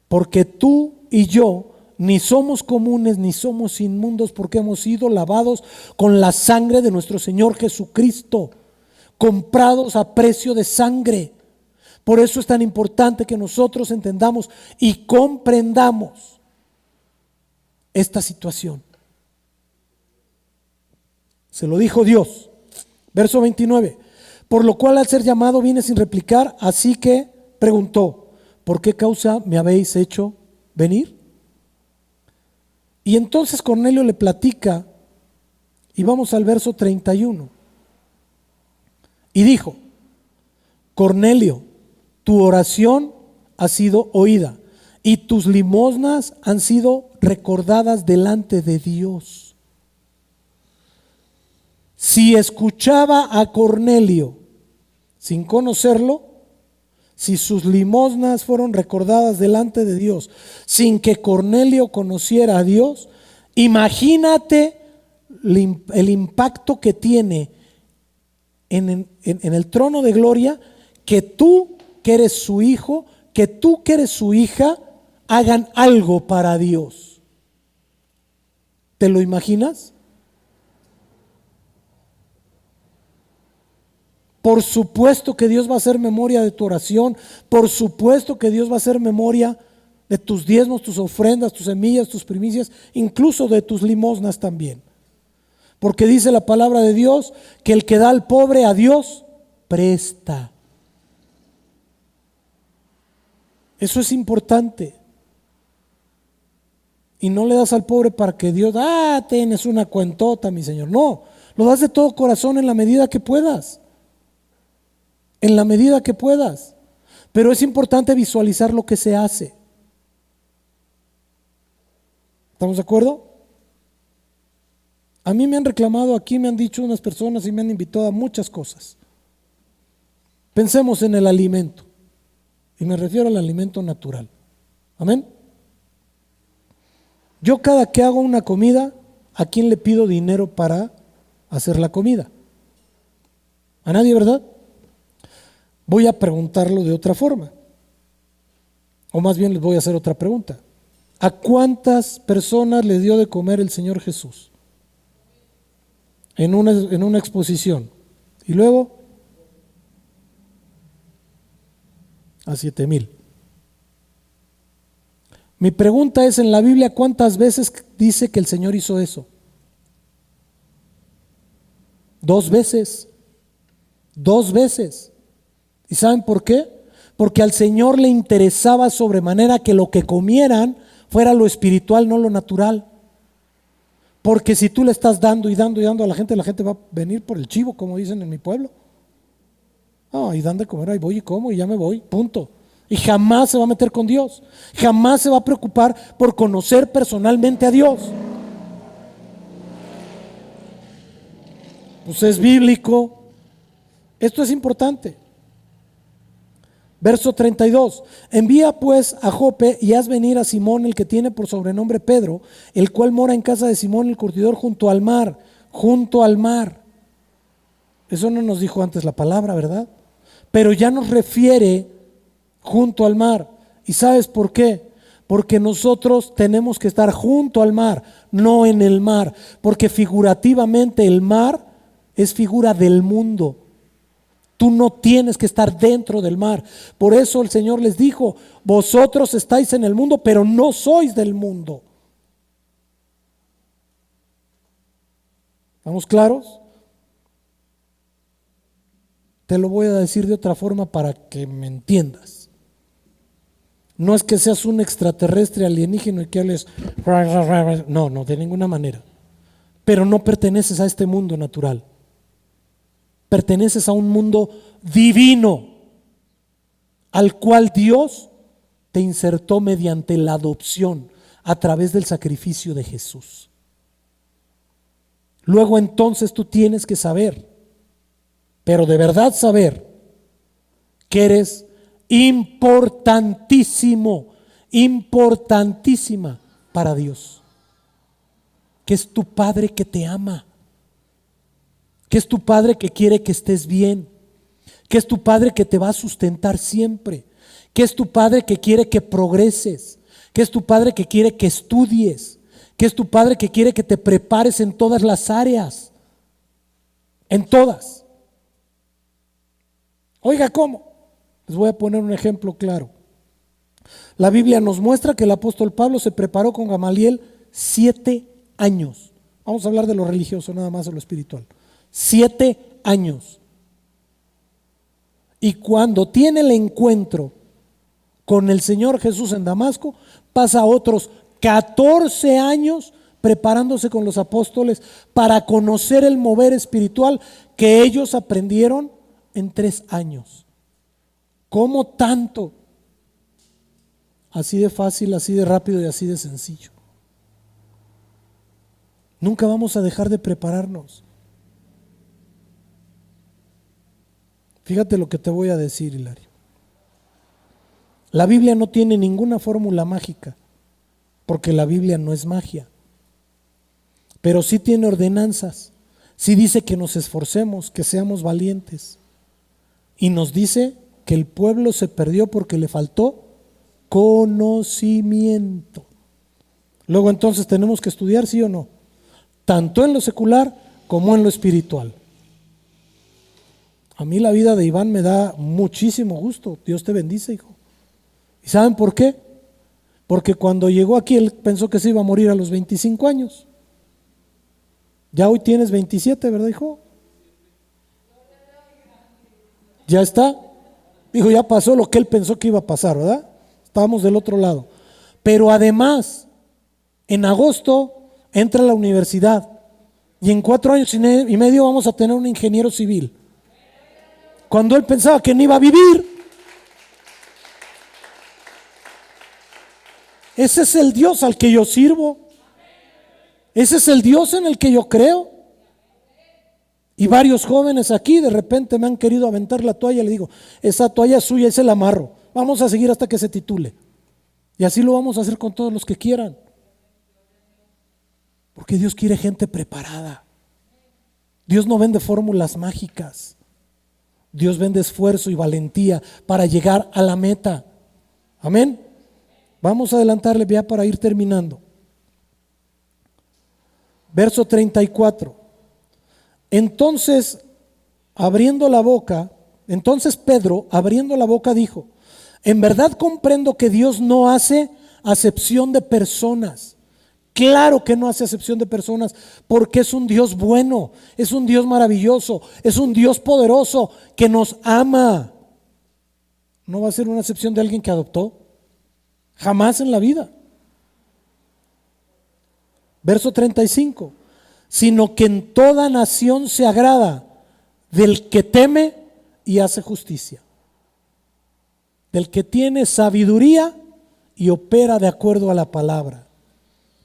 porque tú y yo ni somos comunes ni somos inmundos, porque hemos sido lavados con la sangre de nuestro Señor Jesucristo, comprados a precio de sangre. Por eso es tan importante que nosotros entendamos y comprendamos esta situación. Se lo dijo Dios. Verso 29. Por lo cual al ser llamado vine sin replicar, así que preguntó, ¿por qué causa me habéis hecho venir? Y entonces Cornelio le platica, y vamos al verso 31. Y dijo, Cornelio, tu oración ha sido oída, y tus limosnas han sido recordadas delante de Dios. Si escuchaba a Cornelio sin conocerlo, si sus limosnas fueron recordadas delante de Dios, sin que Cornelio conociera a Dios, imagínate el impacto que tiene en el trono de gloria, que tú que eres su hijo, que tú que eres su hija, hagan algo para Dios. ¿Te lo imaginas? Por supuesto que Dios va a hacer memoria de tu oración, por supuesto que Dios va a hacer memoria de tus diezmos, tus ofrendas, tus semillas, tus primicias, incluso de tus limosnas también. Porque dice la palabra de Dios que el que da al pobre a Dios presta. Eso es importante. Y no le das al pobre para que Dios, tienes una cuentota, mi Señor. No, lo das de todo corazón en la medida que puedas. En la medida que puedas. Pero es importante visualizar lo que se hace. ¿Estamos de acuerdo? A mí me han reclamado aquí, me han dicho unas personas y me han invitado a muchas cosas. Pensemos en el alimento. Y me refiero al alimento natural. Amén. Yo cada que hago una comida, ¿a quién le pido dinero para hacer la comida? A nadie, ¿verdad? Voy a preguntarlo de otra forma. O más bien les voy a hacer otra pregunta. ¿A cuántas personas le dio de comer el Señor Jesús? En una exposición. Y luego a 7,000. Mi pregunta es, en la Biblia, ¿cuántas veces dice que el Señor hizo eso? 2 veces. 2 veces. ¿Y saben por qué? Porque al Señor le interesaba sobremanera que lo que comieran fuera lo espiritual, no lo natural. Porque si tú le estás dando y dando y dando a la gente va a venir por el chivo, como dicen en mi pueblo. Y dan de comer, ahí voy y como y ya me voy, punto. Y jamás se va a meter con Dios. Jamás se va a preocupar por conocer personalmente a Dios. Pues es bíblico. Esto es importante. Verso 32. Envía pues a Jope y haz venir a Simón, el que tiene por sobrenombre Pedro, el cual mora en casa de Simón el curtidor junto al mar. Junto al mar. Eso no nos dijo antes la palabra, ¿verdad? Pero ya nos refiere junto al mar. ¿Y sabes por qué? Porque nosotros tenemos que estar junto al mar, no en el mar. Porque figurativamente el mar es figura del mundo. Tú no tienes que estar dentro del mar. Por eso el Señor les dijo: vosotros estáis en el mundo, pero no sois del mundo. ¿Estamos claros? Te lo voy a decir de otra forma para que me entiendas. No es que seas un extraterrestre alienígena y que hables, no, de ninguna manera. Pero no perteneces a este mundo natural. Perteneces a un mundo divino, al cual Dios te insertó mediante la adopción a través del sacrificio de Jesús. Luego entonces tú tienes que saber, pero de verdad saber, que eres importantísimo, importantísima para Dios, que es tu Padre que te ama, que es tu Padre que quiere que estés bien, que es tu Padre que te va a sustentar siempre, que es tu Padre que quiere que progreses, que es tu Padre que quiere que estudies, que es tu Padre que quiere que te prepares en todas las áreas, en todas. Oiga, ¿cómo? Les voy a poner un ejemplo claro. La Biblia nos muestra que el apóstol Pablo se preparó con Gamaliel 7 años. Vamos a hablar de lo religioso nada más, de lo espiritual. 7 años. Y cuando tiene el encuentro con el Señor Jesús en Damasco, pasa otros 14 años preparándose con los apóstoles para conocer el mover espiritual que ellos aprendieron en 3 años. ¿Cómo tanto? Así de fácil, así de rápido y así de sencillo. Nunca vamos a dejar de prepararnos. Fíjate lo que te voy a decir, Hilario. La Biblia no tiene ninguna fórmula mágica, porque la Biblia no es magia. Pero sí tiene ordenanzas. Sí dice que nos esforcemos, que seamos valientes. Y nos dice que el pueblo se perdió porque le faltó conocimiento. Luego entonces tenemos que estudiar, ¿sí o no? Tanto en lo secular como en lo espiritual. A mí la vida de Iván me da muchísimo gusto. Dios te bendice, hijo. ¿Y saben por qué? Porque cuando llegó aquí él pensó que se iba a morir a los 25 años. Ya hoy tienes 27, ¿verdad, hijo? Ya está. Dijo, ya pasó lo que él pensó que iba a pasar, ¿verdad? Estábamos del otro lado. Pero además, en agosto entra a la universidad y en 4 años y medio vamos a tener un ingeniero civil. Cuando él pensaba que no iba a vivir. Ese es el Dios al que yo sirvo. Ese es el Dios en el que yo creo. Y varios jóvenes aquí de repente me han querido aventar la toalla. Le digo, esa toalla es suya y se la amarro. Vamos a seguir hasta que se titule. Y así lo vamos a hacer con todos los que quieran. Porque Dios quiere gente preparada. Dios no vende fórmulas mágicas. Dios vende esfuerzo y valentía para llegar a la meta. Amén. Vamos a adelantarle ya para ir terminando. Verso 34. Entonces Pedro, abriendo la boca, dijo: en verdad comprendo que Dios no hace acepción de personas. Claro que no hace acepción de personas, porque es un Dios bueno, es un Dios maravilloso, es un Dios poderoso que nos ama. No va a ser una acepción de alguien que adoptó, jamás en la vida. Verso 35, sino que en toda nación se agrada del que teme y hace justicia, del que tiene sabiduría y opera de acuerdo a la palabra.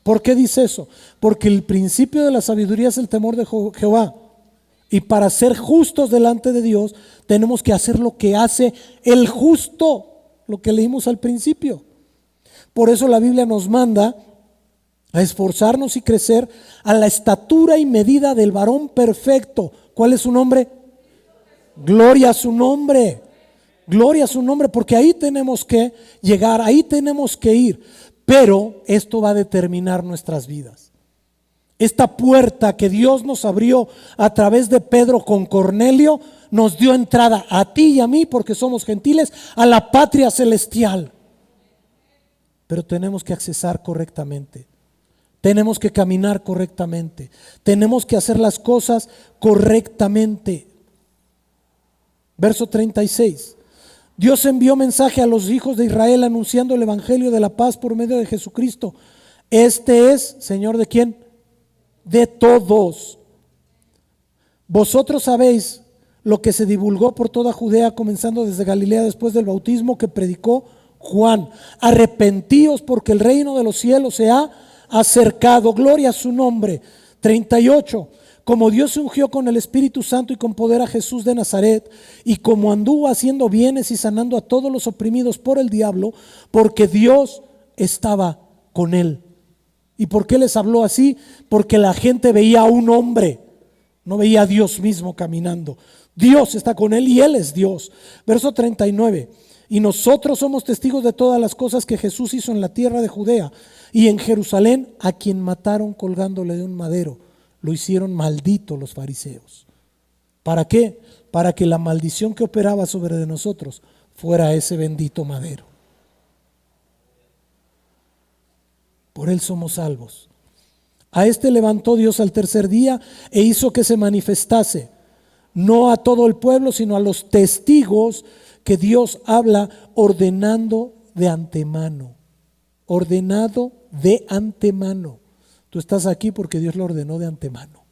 ¿Por qué dice eso? Porque el principio de la sabiduría es el temor de Jehová. Y para ser justos delante de Dios tenemos que hacer lo que hace el justo, lo que leímos al principio. Por eso la Biblia nos manda a esforzarnos y crecer a la estatura y medida del varón perfecto. ¿Cuál es su nombre? Gloria a su nombre. Gloria a su nombre, porque ahí tenemos que llegar, ahí tenemos que ir. Pero esto va a determinar nuestras vidas. Esta puerta que Dios nos abrió a través de Pedro con Cornelio nos dio entrada a ti y a mí, porque somos gentiles, a la patria celestial. Pero tenemos que accesar correctamente. Tenemos que caminar correctamente. Tenemos que hacer las cosas correctamente. Verso 36. Dios envió mensaje a los hijos de Israel anunciando el evangelio de la paz por medio de Jesucristo. Este es, Señor, ¿de quién? De todos. Vosotros sabéis lo que se divulgó por toda Judea, comenzando desde Galilea después del bautismo que predicó Juan. Arrepentíos porque el reino de los cielos se ha acercado. Gloria a su nombre. 38. Como Dios ungió con el Espíritu Santo y con poder a Jesús de Nazaret, y como anduvo haciendo bienes y sanando a todos los oprimidos por el diablo, porque Dios estaba con él. ¿Y por qué les habló así? Porque la gente veía a un hombre, no veía a Dios mismo caminando. Dios está con él y él es Dios. Verso 39. Y nosotros somos testigos de todas las cosas que Jesús hizo en la tierra de Judea y en Jerusalén, a quien mataron colgándole de un madero. Lo hicieron maldito los fariseos. ¿Para qué? Para que la maldición que operaba sobre de nosotros fuera ese bendito madero. Por él somos salvos. A este levantó Dios al tercer día e hizo que se manifestase, no a todo el pueblo, sino a los testigos que Dios habla ordenando de antemano. Ordenado de antemano. Tú estás aquí porque Dios lo ordenó de antemano.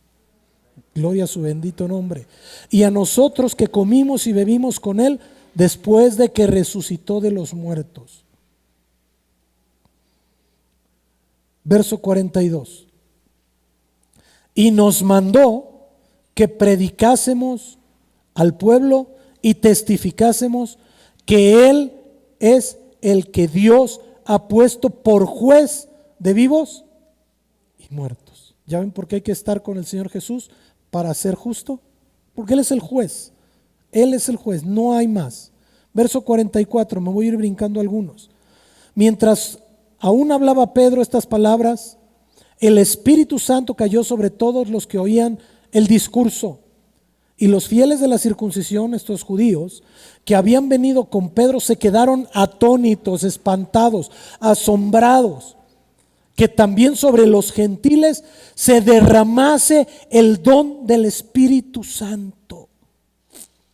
Gloria a su bendito nombre. Y a nosotros que comimos y bebimos con él después de que resucitó de los muertos. Verso 42. Y nos mandó que predicásemos al pueblo y testificásemos que él es el que Dios ha puesto por juez de vivos y muertos. ¿Ya ven por qué hay que estar con el Señor Jesús para ser justo? Porque Él es el juez. Él es el juez, no hay más. Verso 44, me voy a ir brincando algunos. Mientras aún hablaba Pedro estas palabras, el Espíritu Santo cayó sobre todos los que oían el discurso. Y los fieles de la circuncisión, estos judíos, que habían venido con Pedro, se quedaron atónitos, espantados, asombrados, que también sobre los gentiles se derramase el don del Espíritu Santo.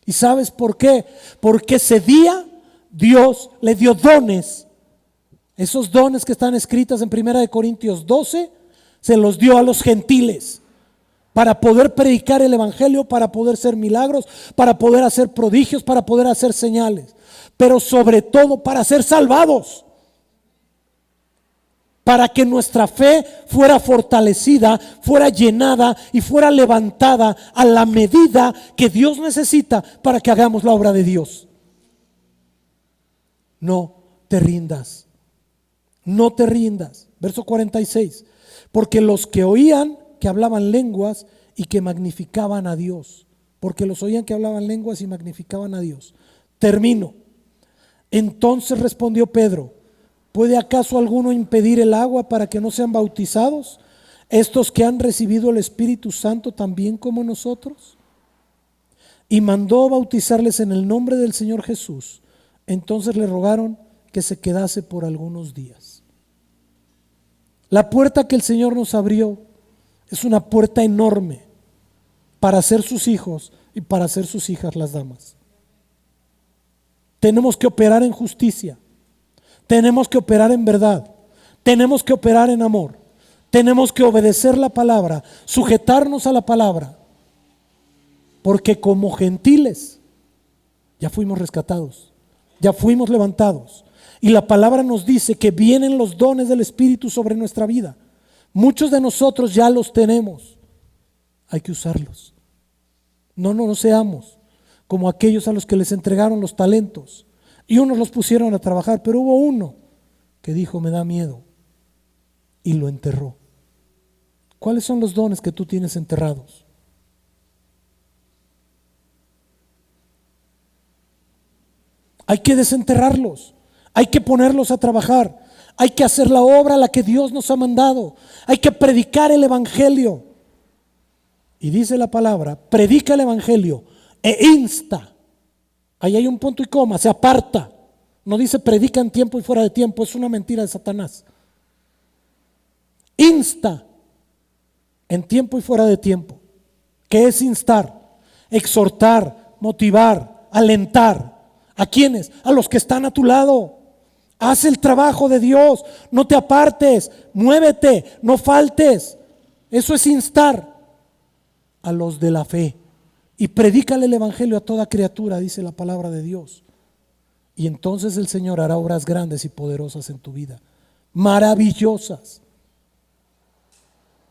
¿Y sabes por qué? Porque ese día Dios le dio dones. Esos dones que están escritos en 1 Corintios 12, se los dio a los gentiles para poder predicar el evangelio, para poder hacer milagros, para poder hacer prodigios, para poder hacer señales, pero sobre todo para ser salvados, para que nuestra fe fuera fortalecida, fuera llenada y fuera levantada a la medida que Dios necesita para que hagamos la obra de Dios. No te rindas, no te rindas. Verso 46, porque los que oían que hablaban lenguas y que magnificaban a Dios, porque los oían que hablaban lenguas y magnificaban a Dios. Termino. Entonces respondió Pedro: ¿puede acaso alguno impedir el agua para que no sean bautizados estos que han recibido el Espíritu Santo también como nosotros? Y mandó bautizarles en el nombre del Señor Jesús. Entonces le rogaron que se quedase por algunos días. La puerta que el Señor nos abrió es una puerta enorme para ser sus hijos y para ser sus hijas las damas. Tenemos que operar en justicia, tenemos que operar en verdad, tenemos que operar en amor, tenemos que obedecer la palabra, sujetarnos a la palabra, porque como gentiles ya fuimos rescatados, ya fuimos levantados, y la palabra nos dice que vienen los dones del Espíritu sobre nuestra vida. Muchos de nosotros ya los tenemos, hay que usarlos. No seamos como aquellos a los que les entregaron los talentos y unos los pusieron a trabajar, pero hubo uno que dijo: me da miedo, y lo enterró. ¿Cuáles son los dones que tú tienes enterrados? Hay que desenterrarlos, hay que ponerlos a trabajar, hay que hacer la obra a la que Dios nos ha mandado, hay que predicar el evangelio. Y dice la palabra: predica el evangelio e insta. Ahí hay un punto y coma, se aparta. No dice predica en tiempo y fuera de tiempo, es una mentira de Satanás. Insta en tiempo y fuera de tiempo. ¿Qué es instar? Exhortar, motivar, alentar. ¿A quiénes? A los que están a tu lado. Haz el trabajo de Dios, no te apartes, muévete, no faltes. Eso es instar a los de la fe. Y predícale el evangelio a toda criatura, dice la palabra de Dios. Y entonces el Señor hará obras grandes y poderosas en tu vida. Maravillosas.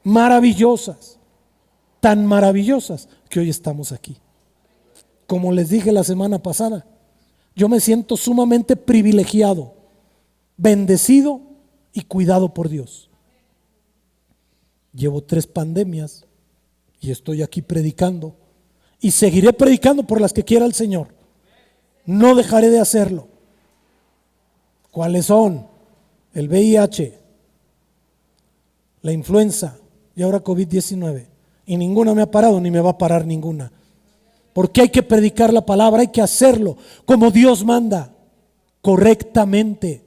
Maravillosas. Tan maravillosas que hoy estamos aquí. Como les dije la semana pasada, yo me siento sumamente privilegiado, bendecido y cuidado por Dios. Llevo 3 pandemias y estoy aquí predicando, y seguiré predicando por las que quiera el Señor. No dejaré de hacerlo. ¿Cuáles son? El VIH, la influenza y ahora COVID-19. Y ninguna me ha parado ni me va a parar ninguna. Porque hay que predicar la palabra, hay que hacerlo como Dios manda, correctamente.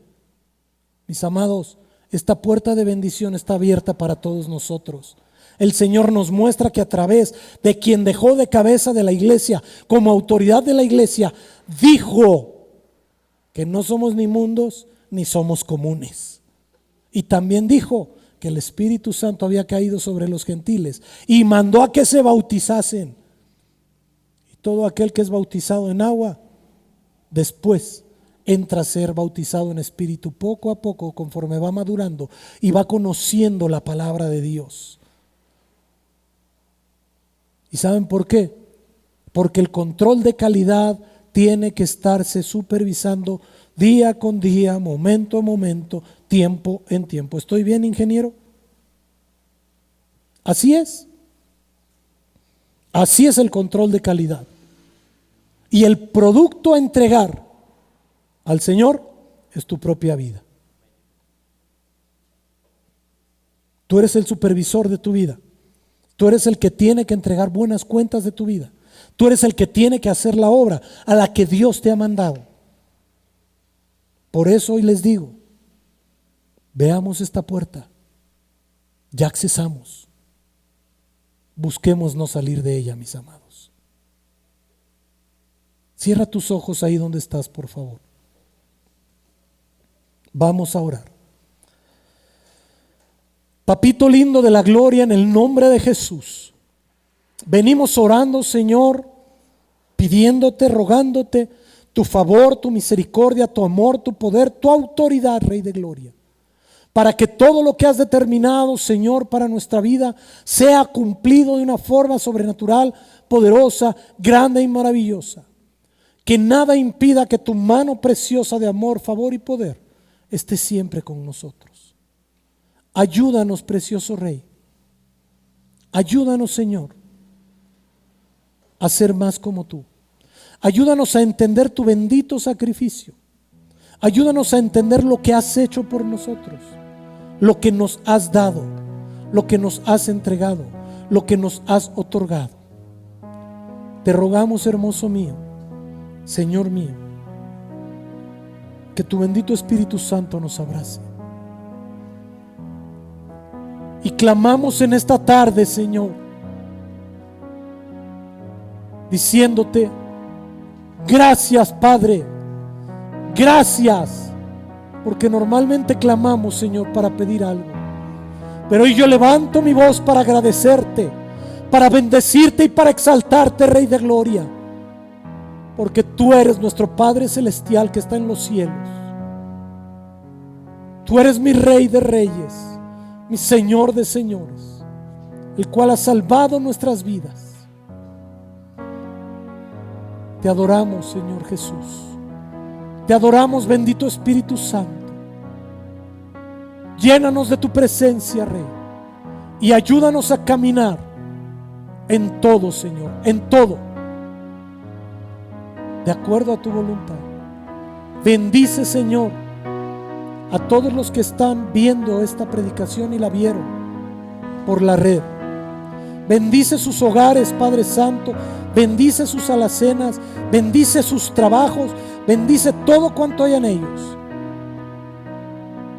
Mis amados, esta puerta de bendición está abierta para todos nosotros. El Señor nos muestra que a través de quien dejó de cabeza de la iglesia, como autoridad de la iglesia, dijo que no somos ni mundos ni somos comunes. Y también dijo que el Espíritu Santo había caído sobre los gentiles y mandó a que se bautizasen. Y todo aquel que es bautizado en agua, después entra a ser bautizado en espíritu poco a poco, conforme va madurando y va conociendo la palabra de Dios. ¿Y saben por qué? Porque el control de calidad tiene que estarse supervisando día con día, momento a momento, tiempo en tiempo. ¿Estoy bien, ingeniero? Así es. Así es el control de calidad. Y el producto a entregar al Señor es tu propia vida. Tú eres el supervisor de tu vida. Tú eres el que tiene que entregar buenas cuentas de tu vida. Tú eres el que tiene que hacer la obra a la que Dios te ha mandado. Por eso hoy les digo, veamos esta puerta. Ya accesamos. Busquemos no salir de ella, mis amados. Cierra tus ojos ahí donde estás, por favor. Vamos a orar. Papito lindo de la gloria, en el nombre de Jesús, venimos orando, Señor, pidiéndote, rogándote tu favor, tu misericordia, tu amor, tu poder, tu autoridad, Rey de gloria, para que todo lo que has determinado, Señor, para nuestra vida sea cumplido de una forma sobrenatural, poderosa, grande y maravillosa. Que nada impida que tu mano preciosa de amor, favor y poder esté siempre con nosotros. Ayúdanos, precioso Rey. Ayúdanos, Señor, a ser más como tú. Ayúdanos a entender tu bendito sacrificio. Ayúdanos a entender lo que has hecho por nosotros, lo que nos has dado, lo que nos has entregado, lo que nos has otorgado. Te rogamos, hermoso mío, Señor mío, que tu bendito Espíritu Santo nos abrace Y clamamos en esta tarde, Señor, diciéndote: gracias, Padre, gracias, porque normalmente clamamos, Señor, para pedir algo, pero hoy yo levanto mi voz para agradecerte, para bendecirte y para exaltarte, Rey de Gloria, porque tú eres nuestro Padre Celestial que está en los cielos. Tú eres mi Rey de Reyes, mi Señor de señores, el cual ha salvado nuestras vidas. Te adoramos, Señor Jesús. Te adoramos, bendito Espíritu Santo. Llénanos de tu presencia, Rey, y ayúdanos a caminar en todo, Señor, en todo, de acuerdo a tu voluntad. Bendice, Señor, a todos los que están viendo esta predicación y la vieron por la red. Bendice sus hogares, Padre Santo. Bendice sus alacenas, bendice sus trabajos, bendice todo cuanto hay en ellos.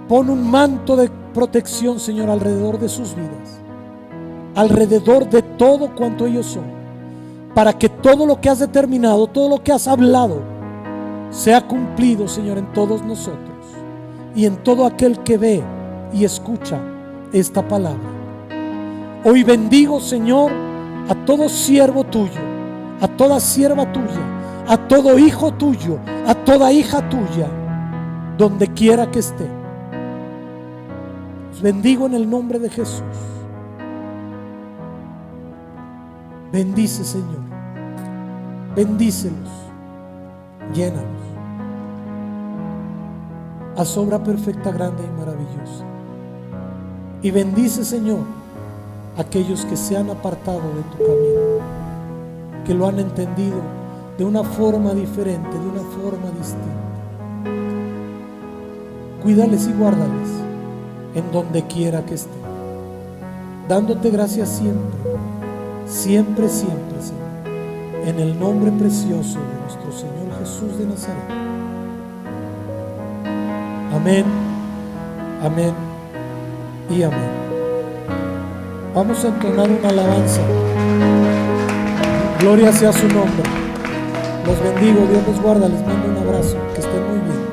Pon un manto de protección, Señor, alrededor de sus vidas, alrededor de todo cuanto ellos son, para que todo lo que has determinado, todo lo que has hablado, sea cumplido, Señor, en todos nosotros y en todo aquel que ve y escucha esta palabra. Hoy bendigo, Señor, a todo siervo tuyo, a toda sierva tuya, a todo hijo tuyo, a toda hija tuya, donde quiera que esté. Los bendigo en el nombre de Jesús. Bendice, Señor. Bendícelos. Llénalos. Haz obra perfecta, grande y maravillosa. Y bendice, Señor, aquellos que se han apartado de tu camino, que lo han entendido de una forma diferente, de una forma distinta. Cuídales y guárdales en donde quiera que estén, dándote gracias siempre, siempre, siempre, Señor, en el nombre precioso de nuestro Señor Jesús de Nazaret. Amén, amén y amén. Vamos a entonar una alabanza. Gloria sea su nombre. Los bendigo, Dios los guarda, les mando un abrazo, que estén muy bien.